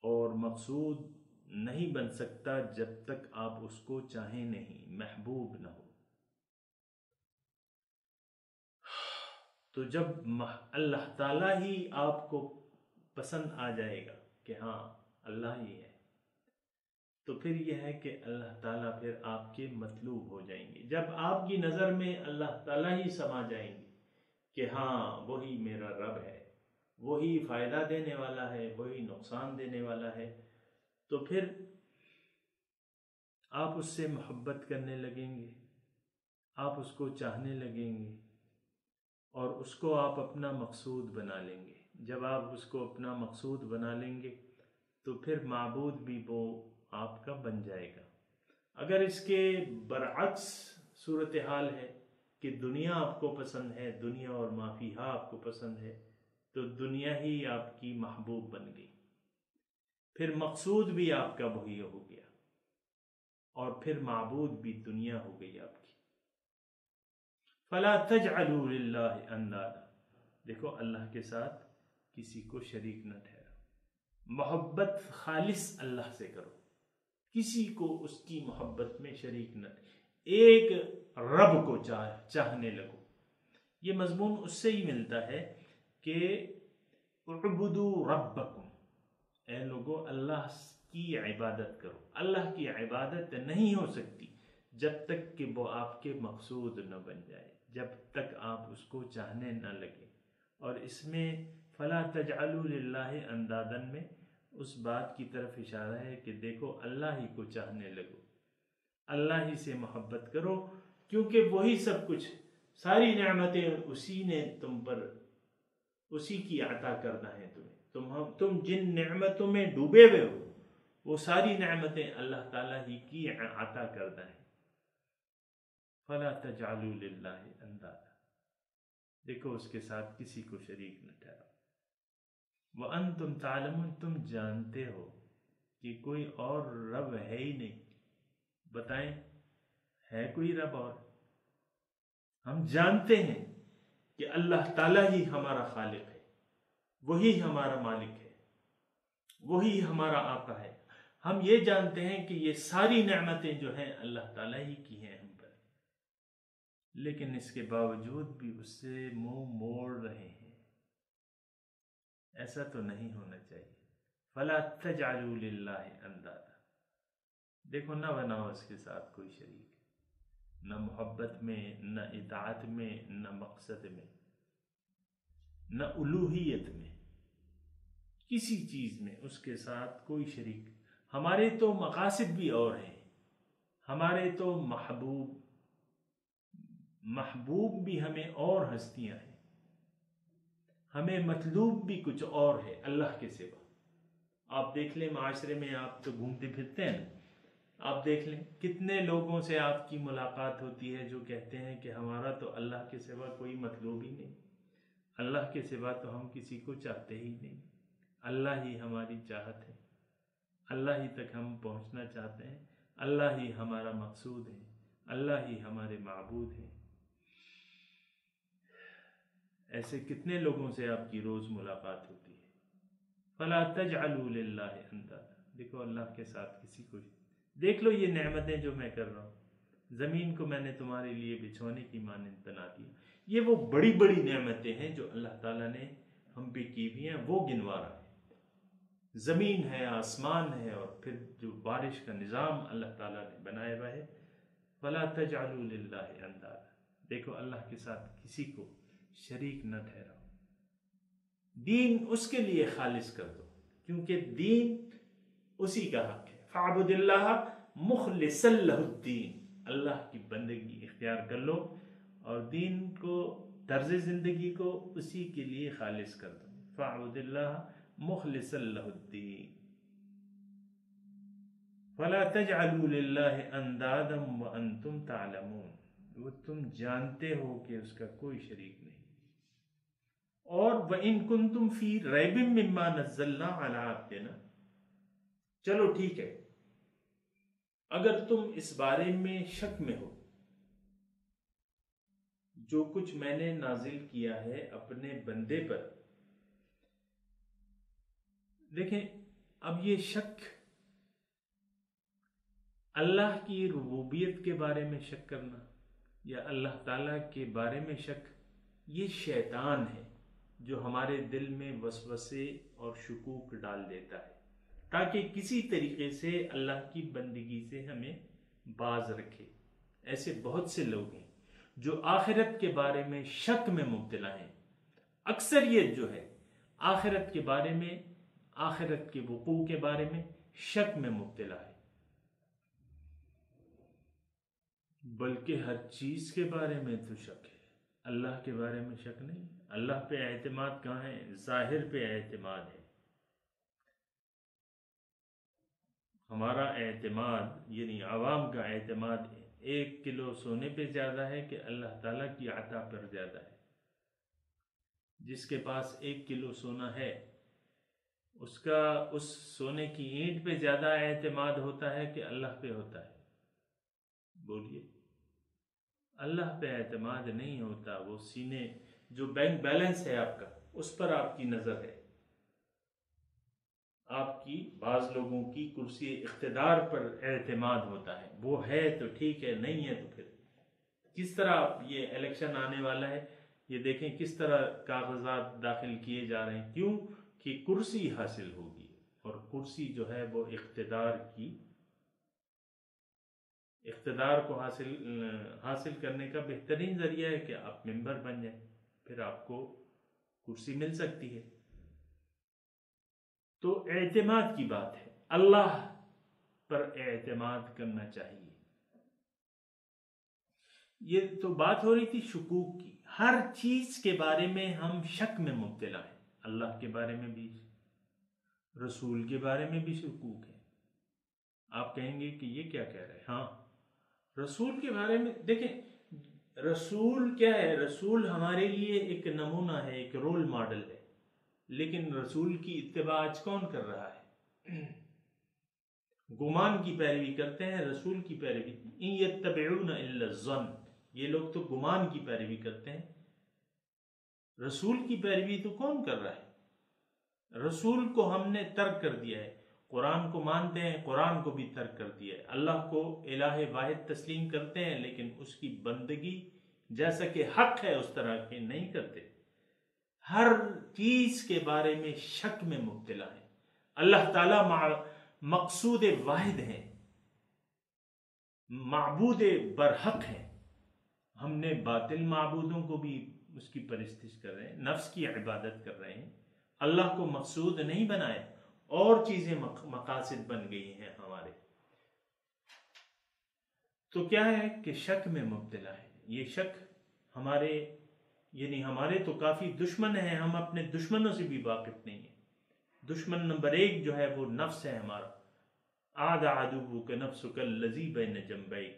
اور مقصود نہیں بن سکتا جب تک آپ اس کو چاہیں نہیں، محبوب نہ ہو۔ تو جب اللہ تعالیٰ ہی آپ کو پسند آ جائے گا کہ ہاں اللہ ہی ہے، تو پھر یہ ہے کہ اللہ تعالیٰ پھر آپ کے مطلوب ہو جائیں گے. جب آپ کی نظر میں اللہ تعالیٰ ہی سما جائیں گے کہ ہاں وہی میرا رب ہے، وہی فائدہ دینے والا ہے، وہی نقصان دینے والا ہے، تو پھر آپ اس سے محبت کرنے لگیں گے، آپ اس کو چاہنے لگیں گے اور اس کو آپ اپنا مقصود بنا لیں گے. جب آپ اس کو اپنا مقصود بنا لیں گے تو پھر معبود بھی وہ آپ کا بن جائے گا. اگر اس کے برعکس صورتحال ہے کہ دنیا آپ کو پسند ہے، دنیا اور ما فیہا آپ کو پسند ہے، تو دنیا ہی آپ کی محبوب بن گئی، پھر مقصود بھی آپ کا وہی ہو گیا اور پھر معبود بھی دنیا ہو گئی آپ کی. فلا تجعلوا للہ اندادا، دیکھو اللہ کے ساتھ کسی کو شریک نہ ٹھہراؤ. محبت خالص اللہ سے کرو، کسی کو اس کی محبت میں شریک نہ. ایک رب کو چاہنے لگو. یہ مضمون اس سے ہی ملتا ہے کہ اعبدوا ربکم، اے لوگو اللہ کی عبادت کرو. اللہ کی عبادت نہیں ہو سکتی جب تک کہ وہ آپ کے مقصود نہ بن جائے، جب تک آپ اس کو چاہنے نہ لگے. اور اس میں فلا تجعلوا للہ اندادن میں اس بات کی طرف اشارہ ہے کہ دیکھو اللہ ہی کو چاہنے لگو، اللہ ہی سے محبت کرو، کیونکہ وہی سب کچھ، ساری نعمتیں اسی نے تم پر، اسی کی عطا کرنا ہے تمہیں. تم جن نعمتوں میں ڈوبے ہوئے ہو وہ ساری نعمتیں اللہ تعالیٰ ہی کی عطا کرنا ہے. فلا تجعلوا للہ اندادا، دیکھو اس کے ساتھ کسی کو شریک نہ ٹھہراؤ. وَأَنْتُمْ تَعْلَمُونَ، تم جانتے ہو کہ کوئی اور رب ہے ہی نہیں. بتائیں ہے کوئی رب اور؟ ہم جانتے ہیں کہ اللہ تعالیٰ ہی ہمارا خالق ہے، وہی ہمارا مالک ہے، وہی ہمارا آقا ہے. ہم یہ جانتے ہیں کہ یہ ساری نعمتیں جو ہیں اللہ تعالیٰ ہی کی ہیں ہم پر، لیکن اس کے باوجود بھی اس سے منہ موڑ رہے ہیں. ایسا تو نہیں ہونا چاہیے. فلا تجعلوا للہ اندادا، دیکھو نہ بناؤ اس کے ساتھ کوئی شریک، نہ محبت میں، نہ اطاعت میں، نہ مقصد میں، نہ الوہیت میں، کسی چیز میں اس کے ساتھ کوئی شریک. ہمارے تو مقاصد بھی اور ہیں، ہمارے تو محبوب بھی ہمیں اور ہستیاں ہیں، ہمیں مطلوب بھی کچھ اور ہے اللہ کے سوا. آپ دیکھ لیں معاشرے میں، آپ تو گھومتے پھرتے ہیں، آپ دیکھ لیں کتنے لوگوں سے آپ کی ملاقات ہوتی ہے جو کہتے ہیں کہ ہمارا تو اللہ کے سوا کوئی مطلوب ہی نہیں، اللہ کے سوا تو ہم کسی کو چاہتے ہی نہیں، اللہ ہی ہماری چاہت ہے، اللہ ہی تک ہم پہنچنا چاہتے ہیں، اللہ ہی ہمارا مقصود ہے، اللہ ہی ہمارے معبود ہیں. ایسے کتنے لوگوں سے آپ کی روز ملاقات ہوتی ہے. فلا تجعلوا للہ اندادا، دیکھو اللہ کے ساتھ کسی کو. دیکھ لو یہ نعمتیں جو میں کر رہا ہوں، زمین کو میں نے تمہارے لیے بچھونے کی مانند بنا دیا. یہ وہ بڑی بڑی نعمتیں ہیں جو اللہ تعالیٰ نے ہم پہ کی ہوئی ہیں، وہ گنوا رہا ہے. زمین ہے، آسمان ہے، اور پھر جو بارش کا نظام اللہ تعالیٰ نے بنایا ہوا ہے. فلا تجعلوا للہ اندادا، دیکھو اللہ کے ساتھ کسی کو شریک نہ ٹھہراؤ. دین اس کے لیے خالص کر دو، کیونکہ دین اسی کا حق ہے. فاعبد اللہ مخلصا لہ الدین، اللہ کی بندگی اختیار کر لو اور دین کو، طرز زندگی کو اسی کے لیے خالص کر دو. فاعبد اللہ مخلصا لہ الدین. فلا تجعلوا للہ اندادا وانتم تعلمون، وہ تم جانتے ہو کہ اس کا کوئی شریک نہیں. اور وَإِن كُنتُمْ فِي رَيْبٍ مِّمَّا نَزَّلْنَا عَلَىٰ عَبْدِنَا، چلو ٹھیک ہے، اگر تم اس بارے میں شک میں ہو جو کچھ میں نے نازل کیا ہے اپنے بندے پر. دیکھیں اب یہ شک اللہ کی ربوبیت کے بارے میں شک کرنا یا اللہ تعالیٰ کے بارے میں شک، یہ شیطان ہے جو ہمارے دل میں وسوسے اور شکوک ڈال دیتا ہے. تاکہ کسی طریقے سے اللہ کی بندگی سے ہمیں باز رکھے۔ ایسے بہت سے لوگ ہیں جو آخرت کے بارے میں شک میں مبتلا ہیں۔ اکثریت جو ہے آخرت کے بارے میں، آخرت کے وقوع کے بارے میں شک میں مبتلا ہے، بلکہ ہر چیز کے بارے میں تو شک ہے، اللہ کے بارے میں شک نہیں۔ اللہ پہ اعتماد کہاں ہے؟ ظاہر پہ اعتماد ہے۔ ہمارا اعتماد یعنی عوام کا اعتماد 1 کلو سونے پہ زیادہ ہے کہ اللہ تعالیٰ کی عطا پر زیادہ ہے۔ جس کے پاس 1 کلو سونا ہے اس کا اس سونے کی اینٹ پہ زیادہ اعتماد ہوتا ہے کہ اللہ پہ ہوتا ہے؟ بولیے، اللہ پہ اعتماد نہیں ہوتا۔ وہ سینے جو بینک بیلنس ہے آپ کا، اس پر آپ کی نظر ہے۔ آپ کی بعض لوگوں کی کرسی اقتدار پر اعتماد ہوتا ہے، وہ ہے تو ٹھیک ہے، نہیں ہے تو پھر کس طرح آپ، یہ الیکشن آنے والا ہے، یہ دیکھیں کس طرح کاغذات داخل کیے جا رہے ہیں، کیوں کہ کرسی حاصل ہوگی، اور کرسی جو ہے وہ اقتدار کو حاصل کرنے کا بہترین ذریعہ ہے کہ آپ ممبر بن جائیں، پھر آپ کو کرسی مل سکتی ہے۔ تو اعتماد کی بات ہے، اللہ پر اعتماد کرنا چاہیے۔ یہ تو بات ہو رہی تھی شکوک کی۔ ہر چیز کے بارے میں ہم شک میں مبتلا ہیں، اللہ کے بارے میں بھی، رسول کے بارے میں بھی شکوک ہے۔ آپ کہیں گے کہ یہ کیا کہہ رہے ہیں؟ ہاں، رسول کے بارے میں دیکھیں، رسول کیا ہے؟ رسول ہمارے لیے ایک نمونہ ہے، ایک رول ماڈل ہے، لیکن رسول کی اتباع آج کون کر رہا ہے؟ گمان کی پیروی کرتے ہیں، رسول کی پیروی ان یتبعون الا الظن، یہ لوگ تو گمان کی پیروی کرتے ہیں۔ رسول کی پیروی تو کون کر رہا ہے؟ رسول کو ہم نے ترک کر دیا ہے، قرآن کو مانتے ہیں، قرآن کو بھی ترک کر دیا ہے، اللہ کو الہ واحد تسلیم کرتے ہیں، لیکن اس کی بندگی جیسا کہ حق ہے اس طرح کے نہیں کرتے۔ ہر چیز کے بارے میں شک میں مبتلا ہے۔ اللہ تعالیٰ مقصود واحد ہیں، معبود برحق ہیں، ہم نے باطل معبودوں کو بھی اس کی پرستش کر رہے ہیں، نفس کی عبادت کر رہے ہیں، اللہ کو مقصود نہیں بنائے، اور چیزیں مقاصد بن گئی ہیں ہمارے۔ تو کیا ہے کہ شک میں مبتلا ہے۔ یہ شک ہمارے تو کافی دشمن ہیں، ہم اپنے دشمنوں سے بھی واقف نہیں ہیں۔ دشمن نمبر 1 جو ہے وہ نفس ہے ہمارا۔ عاد عدوک نفسک الذی بین جنبیک،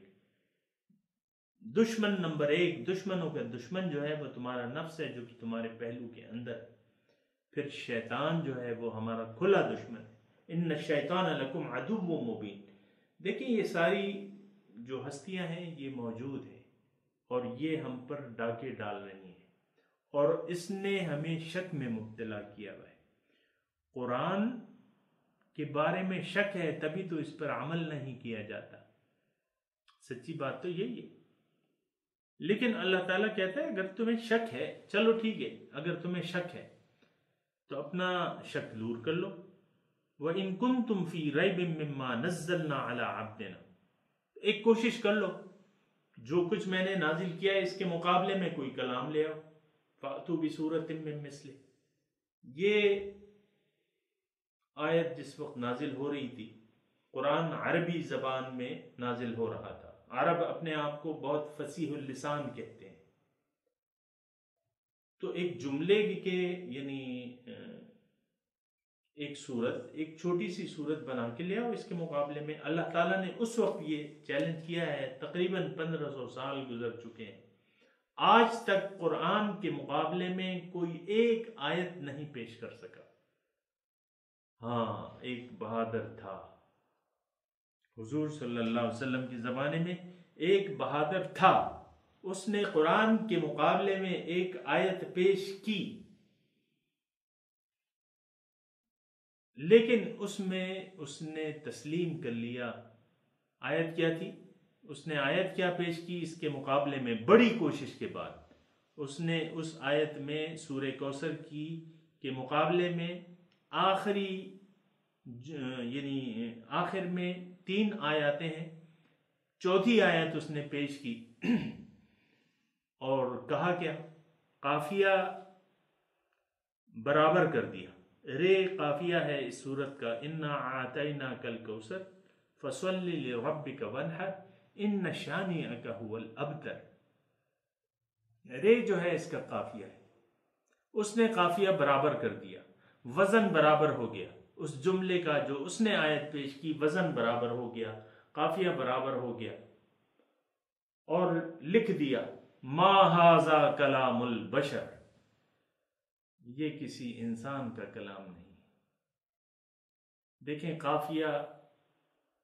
دشمن نمبر 1، دشمنوں کا دشمن جو ہے وہ تمہارا نفس ہے، جو کہ تمہارے پہلو کے اندر ہے۔ پھر شیطان جو ہے وہ ہمارا کھلا دشمن ہے، ان الشیطان لکم عدو مبین۔ دیکھیں یہ ساری جو ہستیاں ہیں یہ موجود ہیں، اور یہ ہم پر ڈاکے ڈال رہی ہیں، اور اس نے ہمیں شک میں مبتلا کیا ہوا ہے۔ قرآن کے بارے میں شک ہے، تبھی تو اس پر عمل نہیں کیا جاتا۔ سچی بات تو یہی ہے۔ لیکن اللہ تعالیٰ کہتا ہے اگر تمہیں شک ہے، چلو ٹھیک ہے، اگر تمہیں شک ہے تو اپنا شک دور کر لو۔ وَإِن كُنتُمْ فِي رَيْبٍ مِّمَّا نَزَّلْنَا عَلَىٰ عَبْدِنَا، ایک کوشش کر لو، جو کچھ میں نے نازل کیا ہے اس کے مقابلے میں کوئی کلام لے آؤ، فَأْتُوا بِسُورَةٍ مِّن مِّثْلِهِ۔ یہ آیت جس وقت نازل ہو رہی تھی، قرآن عربی زبان میں نازل ہو رہا تھا۔ عرب اپنے آپ کو بہت فصیح اللسان کہتے ہیں، تو ایک جملے کے یعنی ایک صورت، ایک چھوٹی سی صورت بنا کے لے آؤ اس کے مقابلے میں۔ اللہ تعالیٰ نے اس وقت یہ چیلنج کیا ہے، تقریباً 1500 سال گزر چکے ہیں، آج تک قرآن کے مقابلے میں کوئی ایک آیت نہیں پیش کر سکا۔ ہاں، ایک بہادر تھا، حضور صلی اللہ علیہ وسلم کے زمانے میں ایک بہادر تھا، اس نے قرآن کے مقابلے میں ایک آیت پیش کی، لیکن اس میں اس نے تسلیم کر لیا۔ آیت کیا تھی؟ اس نے آیت کیا پیش کی اس کے مقابلے میں؟ بڑی کوشش کے بعد اس نے اس آیت میں سورہ کوثر کے مقابلے میں آخری یعنی آخر میں 3 آیاتیں ہیں، چوتھی آیت اس نے پیش کی اور کہا کیا؟ قافیہ برابر کر دیا۔ رے قافیہ ہے اس صورت کا، انا اعطیناک الکوثر فصل لربک وانحر ان شانئک هو الابتر۔ رے جو ہے اس کا قافیہ ہے، اس نے قافیہ برابر کر دیا، وزن برابر ہو گیا، اس جملے کا جو اس نے آیت پیش کی وزن برابر ہو گیا، قافیہ برابر ہو گیا، اور لکھ دیا ما ھذا کلام البشر، یہ کسی انسان کا کلام نہیں۔ دیکھیں قافیہ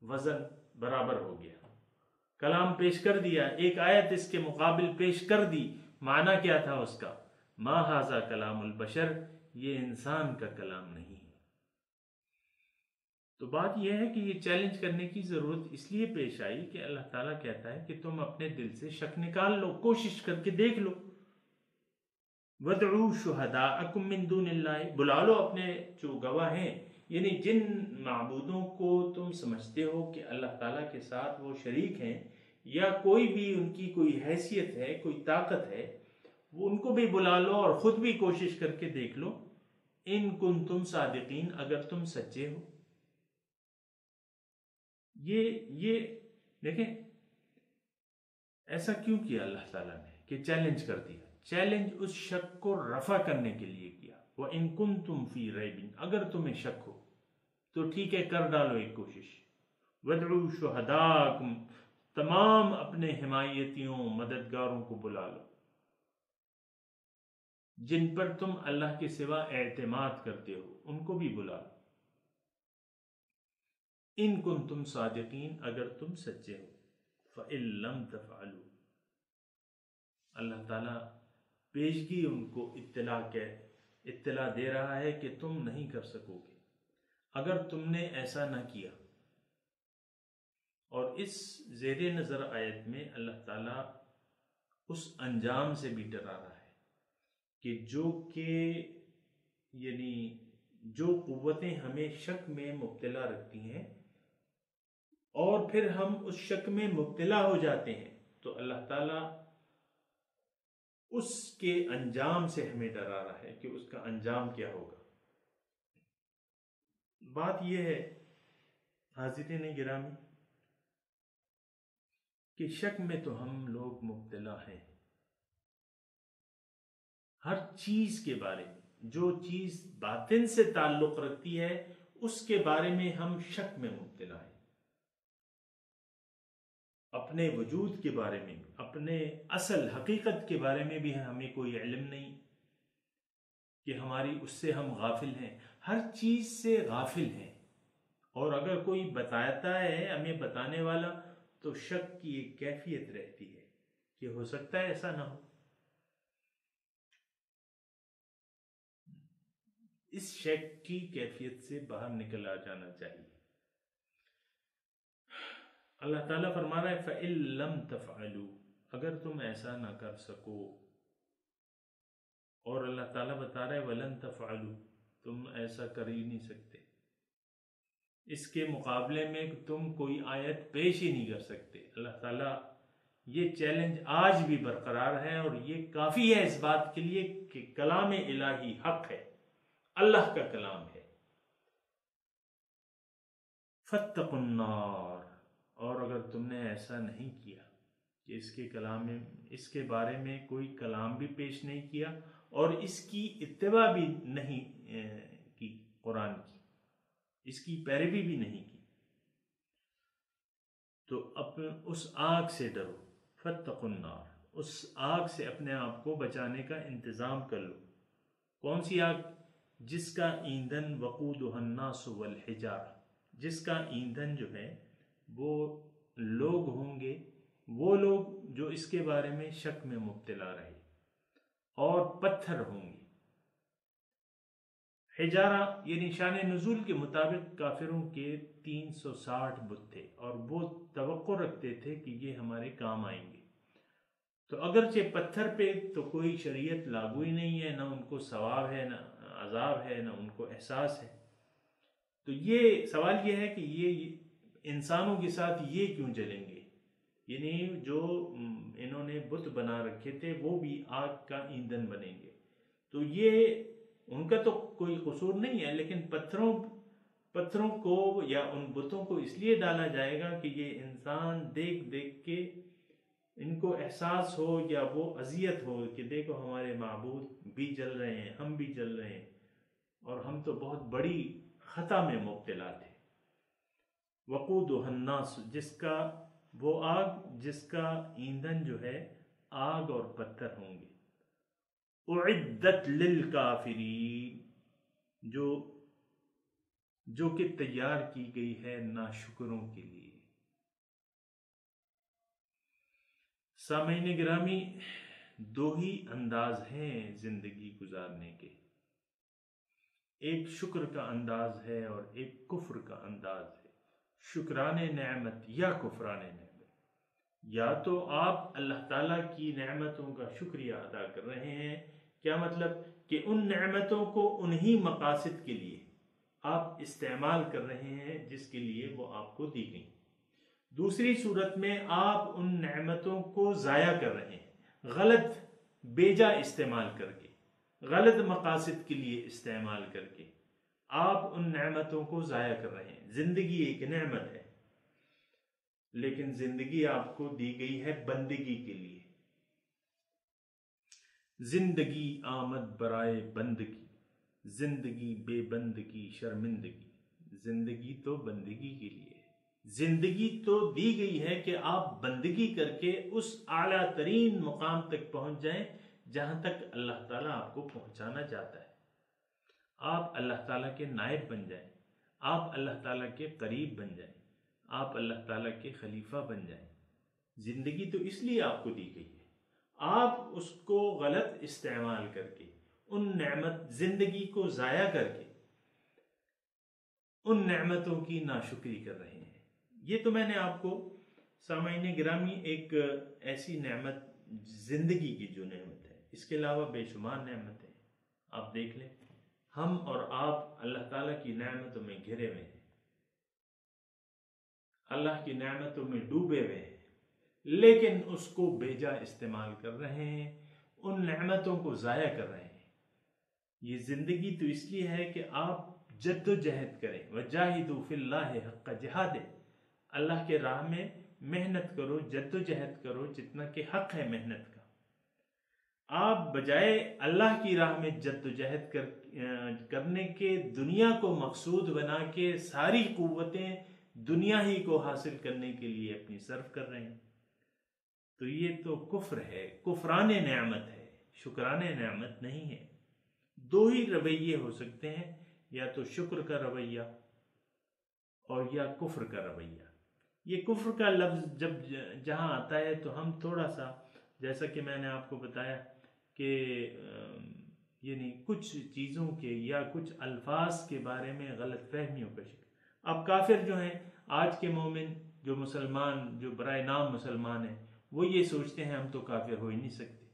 وزن برابر ہو گیا، کلام پیش کر دیا، ایک آیت اس کے مقابل پیش کر دی، معنی کیا تھا اس کا؟ ما ھذا کلام البشر، یہ انسان کا کلام نہیں ہے۔ تو بات یہ ہے کہ یہ چیلنج کرنے کی ضرورت اس لیے پیش آئی کہ اللہ تعالیٰ کہتا ہے کہ تم اپنے دل سے شک نکال لو، کوشش کر کے دیکھ لو۔ وَادْعُوا شُهَدَاءَكُم مِّن دُونِ اللَّهِ، بلا لو اپنے جو گواہ ہیں، یعنی جن معبودوں کو تم سمجھتے ہو کہ اللہ تعالیٰ کے ساتھ وہ شریک ہیں یا کوئی بھی ان کی کوئی حیثیت ہے، کوئی طاقت ہے، وہ ان کو بھی بلا لو اور خود بھی کوشش کر کے دیکھ لو، ان کنتم صادقین، اگر تم سچے ہو۔ یہ دیکھیں ایسا کیوں کیا اللہ تعالیٰ نے کہ چیلنج کر دیا؟ چیلنج اس شک کو رفع کرنے کے لیے کیا۔ وَإِن كُنتُمْ فِي رَيْبٍ، اگر تمہیں شک ہو تو ٹھیک ہے، کر ڈالو ایک کوشش۔ وَادْعُوا شُهَدَاءَكُمْ، تمام اپنے حمایتیوں مددگاروں کو بلا لو جن پر تم اللہ کے سوا اعتماد کرتے ہو، ان کو بھی بلا لو۔ ان کنتم صادقین، اگر تم سچے ہو۔ فَإِن لَمْ تَفْعَلُوا، اللہ تعالیٰ پیشگی ان کو اطلاع دے رہا ہے کہ تم نہیں کر سکو گے اگر تم نے ایسا نہ کیا۔ اور اس زیر نظر آیت میں اللہ تعالیٰ اس انجام سے بھی ڈرا رہا ہے کہ یعنی جو قوتیں ہمیں شک میں مبتلا رکھتی ہیں اور پھر ہم اس شک میں مبتلا ہو جاتے ہیں، تو اللہ تعالیٰ اس کے انجام سے ہمیں ڈرا رہا ہے کہ اس کا انجام کیا ہوگا۔ بات یہ ہے حاضرین گرامی کہ شک میں تو ہم لوگ مبتلا ہیں، ہر چیز کے بارے میں، جو چیز باطن سے تعلق رکھتی ہے اس کے بارے میں ہم شک میں مبتلا ہیں۔ اپنے وجود کے بارے میں، اپنے اصل حقیقت کے بارے میں بھی ہمیں کوئی علم نہیں کہ ہماری اس سے ہم غافل ہیں، ہر چیز سے غافل ہیں۔ اور اگر کوئی بتاتا ہے ہمیں بتانے والا، تو شک کی ایک کیفیت رہتی ہے کہ ہو سکتا ہے ایسا نہ ہو۔ اس شک کی کیفیت سے باہر نکل جانا چاہیے۔ اللہ تعالیٰ فرما رہا ہے فَإِن لَمْ تَفْعَلُوا، اگر تم ایسا نہ کر سکو، اور اللہ تعالیٰ بتا رہا ہے وَلَن تَفْعَلُوا، تم ایسا کر ہی نہیں سکتے، اس کے مقابلے میں تم کوئی آیت پیش ہی نہیں کر سکتے۔ اللہ تعالیٰ یہ چیلنج آج بھی برقرار ہے، اور یہ کافی ہے اس بات کے لیے کہ کلام الہی حق ہے، اللہ کا کلام ہے۔ فَاتَّقُوا النَّارَ، اور اگر تم نے ایسا نہیں کیا کہ اس کے بارے میں کوئی کلام بھی پیش نہیں کیا اور اس کی اتباع بھی نہیں کی، قرآن کی اس کی پیروی بھی نہیں کی، تو اس آگ سے ڈرو۔ فَاتَّقُوا النَّارَ، اس آگ سے اپنے آپ کو بچانے کا انتظام کر لو۔ کون سی آگ؟ جس کا ایندھن وقودہ الناس والحجارہ، جس کا ایندھن جو ہے وہ لوگ ہوں گے، وہ لوگ جو اس کے بارے میں شک میں مبتلا رہے، اور پتھر ہوں گے۔ حجارہ یعنی شان نزول کے مطابق کافروں کے 360 بت تھے، اور وہ توقع رکھتے تھے کہ یہ ہمارے کام آئیں گے۔ تو اگرچہ پتھر پہ تو کوئی شریعت لاگو ہی نہیں ہے، نہ ان کو ثواب ہے، نہ عذاب ہے، نہ ان کو احساس ہے، تو یہ سوال یہ ہے کہ یہ انسانوں کے ساتھ یہ کیوں جلیں گے؟ یعنی جو انہوں نے بت بنا رکھے تھے وہ بھی آگ کا ایندھن بنیں گے. تو یہ ان کا تو کوئی قصور نہیں ہے، لیکن پتھروں کو یا ان بتوں کو اس لیے ڈالا جائے گا کہ یہ انسان دیکھ دیکھ کے ان کو احساس ہو یا وہ اذیت ہو کہ دیکھو ہمارے معبود بھی جل رہے ہیں، ہم بھی جل رہے ہیں، اور ہم تو بہت بڑی خطا میں مبتلا تھے. وقودها الناس، وہ آگ جس کا ایندھن جو ہے آگ اور پتھر ہوں گے. اعدت للکافرین، جو کہ تیار کی گئی ہے ناشکروں کے لیے. سامعین گرامی، دو ہی انداز ہیں زندگی گزارنے کے، ایک شکر کا انداز ہے اور ایک کفر کا انداز ہے. شکران نعمت یا کفران نعمت. یا تو آپ اللہ تعالیٰ کی نعمتوں کا شکریہ ادا کر رہے ہیں، کیا مطلب کہ ان نعمتوں کو انہی مقاصد کے لیے آپ استعمال کر رہے ہیں جس کے لیے وہ آپ کو دی گئی. دوسری صورت میں آپ ان نعمتوں کو ضائع کر رہے ہیں، غلط بیجا استعمال کر کے، غلط مقاصد کے لیے استعمال کر کے آپ ان نعمتوں کو ضائع کر رہے ہیں. زندگی ایک نعمت ہے، لیکن زندگی آپ کو دی گئی ہے بندگی کے لیے. زندگی آمد برائے بندگی، زندگی بے بندگی شرمندگی. زندگی تو بندگی کے لیے ہے. زندگی تو دی گئی ہے کہ آپ بندگی کر کے اس اعلیٰ ترین مقام تک پہنچ جائیں جہاں تک اللہ تعالیٰ آپ کو پہنچانا چاہتا ہے. آپ اللہ تعالیٰ کے نائب بن جائیں، آپ اللہ تعالیٰ کے قریب بن جائیں، آپ اللہ تعالیٰ کے خلیفہ بن جائیں. زندگی تو اس لیے آپ کو دی گئی ہے. آپ اس کو غلط استعمال کر کے، زندگی کو ضائع کر کے ان نعمتوں کی ناشکری کر رہے ہیں. یہ تو میں نے آپ کو سامعین گرامی ایک ایسی نعمت، زندگی کی جو نعمت ہے، اس کے علاوہ بے شمار نعمتیں ہیں. آپ دیکھ لیں، ہم اور آپ اللہ تعالیٰ کی نعمتوں میں گھرے ہوئے ہیں، اللہ کی نعمتوں میں ڈوبے ہوئے ہیں، لیکن اس کو بیجا استعمال کر رہے ہیں، ان نعمتوں کو ضائع کر رہے ہیں. یہ زندگی تو اس لیے ہے کہ آپ جد و جہد کریں. وجاہدوا فی اللہ حق جہادہ، اللہ کے راہ میں محنت کرو، جد و جہد کرو جتنا کہ حق ہے محنت کا. آپ بجائے اللہ کی راہ میں جد و جہد کرنے کے دنیا کو مقصود بنا کے ساری قوتیں دنیا ہی کو حاصل کرنے کے لیے اپنی صرف کر رہے ہیں. تو یہ تو کفر ہے، کفران نعمت ہے، شکران نعمت نہیں ہے. دو ہی رویے ہو سکتے ہیں، یا تو شکر کا رویہ اور یا کفر کا رویہ. یہ کفر کا لفظ جہاں آتا ہے تو ہم تھوڑا سا، جیسا کہ میں نے آپ کو بتایا کہ یعنی کچھ چیزوں کے یا کچھ الفاظ کے بارے میں غلط فہمیوں کا شکار. اب کافر جو ہیں، آج کے مومن جو مسلمان، جو برائے نام مسلمان ہیں، وہ یہ سوچتے ہیں ہم تو کافر ہو ہی نہیں سکتے.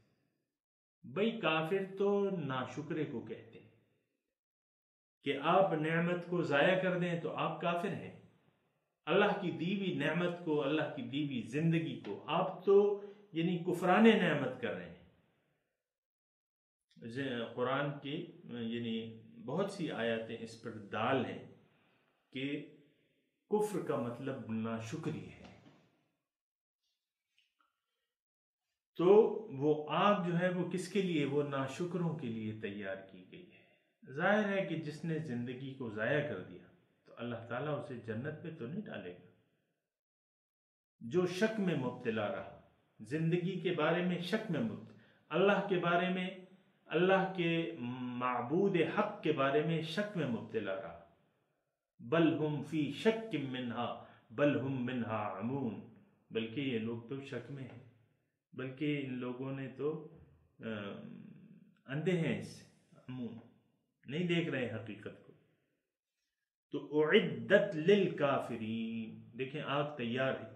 بھئی کافر تو ناشکرے کو کہتے ہیں کہ آپ نعمت کو ضائع کر دیں تو آپ کافر ہیں. اللہ کی دیوی نعمت کو، اللہ کی دیوی زندگی کو آپ تو یعنی کفران نعمت کر رہے ہیں. قرآن کی یعنی بہت سی آیاتیں اس پر دال ہیں کہ کفر کا مطلب ناشکری ہے. تو وہ آگ جو ہے وہ کس کے لیے؟ وہ ناشکروں کے لیے تیار کی گئی ہے. ظاہر ہے کہ جس نے زندگی کو ضائع کر دیا تو اللہ تعالیٰ اسے جنت میں تو نہیں ڈالے گا. جو شک میں مبتلا رہا، زندگی کے بارے میں شک میں مبتلا، اللہ کے بارے میں، اللہ کے معبود حق کے بارے میں شک میں مبتلا رہا، بل ہم فی شک منہا بل ہم منہا عمون، بلکہ یہ لوگ تو شک میں ہیں، بلکہ ان لوگوں نے تو اندھے ہیں، اس عمون، نہیں دیکھ رہے حقیقت کو. تو اعدت للکافرین، دیکھیں آگ تیار ہے،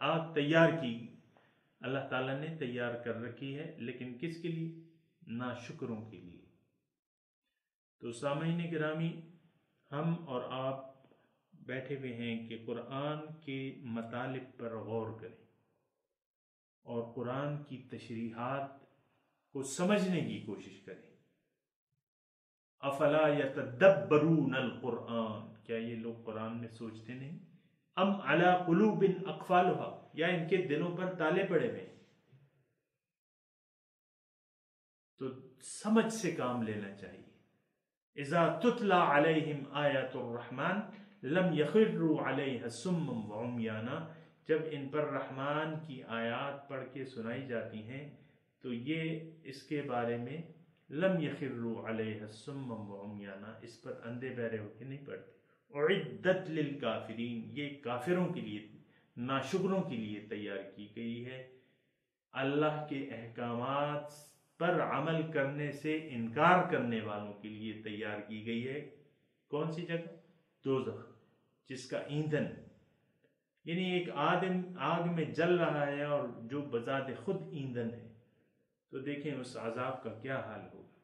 آگ تیار کی اللہ تعالیٰ نے تیار کر رکھی ہے، لیکن کس کے لیے؟ ناشکروں کے لیے. تو سامعین گرامی، ہم اور آپ بیٹھے ہوئے ہیں کہ قرآن کے مطالب پر غور کریں اور قرآن کی تشریحات کو سمجھنے کی کوشش کریں۔ افلا یتدبرون القرآن، کیا یہ لوگ قرآن میں سوچتے نہیں؟ ام علی قلوب اقفالها، یا ان کے دلوں پر تالے پڑے ہوئے ہیں؟ تو سمجھ سے کام لینا چاہیے۔ اذا تتلا علیہم آیات الرحمن لم یخروا علیہا صما وعمیانا، جب ان پر رحمان کی آیات پڑھ کے سنائی جاتی ہیں تو یہ اس کے بارے میں لم یخروا علیہا صما وعمیانا، اس پر اندھے بہرے ہو کے نہیں پڑھتے۔ اعدت للکافرین، یہ کافروں کے لیے، ناشکروں کے لیے تیار کی گئی ہے۔ اللہ کے احکامات پر عمل کرنے سے انکار کرنے والوں کے لیے تیار کی گئی ہے۔ کون سی جگہ؟ دوزخ، جس کا ایندھن، یعنی ایک آدم آگ میں جل رہا ہے اور جو بذات خود ایندھن ہے، تو دیکھیں اس عذاب کا کیا حال ہوگا۔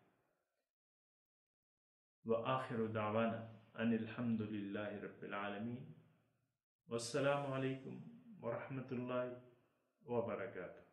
وآخر دعوانا ان الحمد للہ رب العالمین، والسلام علیکم ورحمۃ اللہ وبرکاتہ۔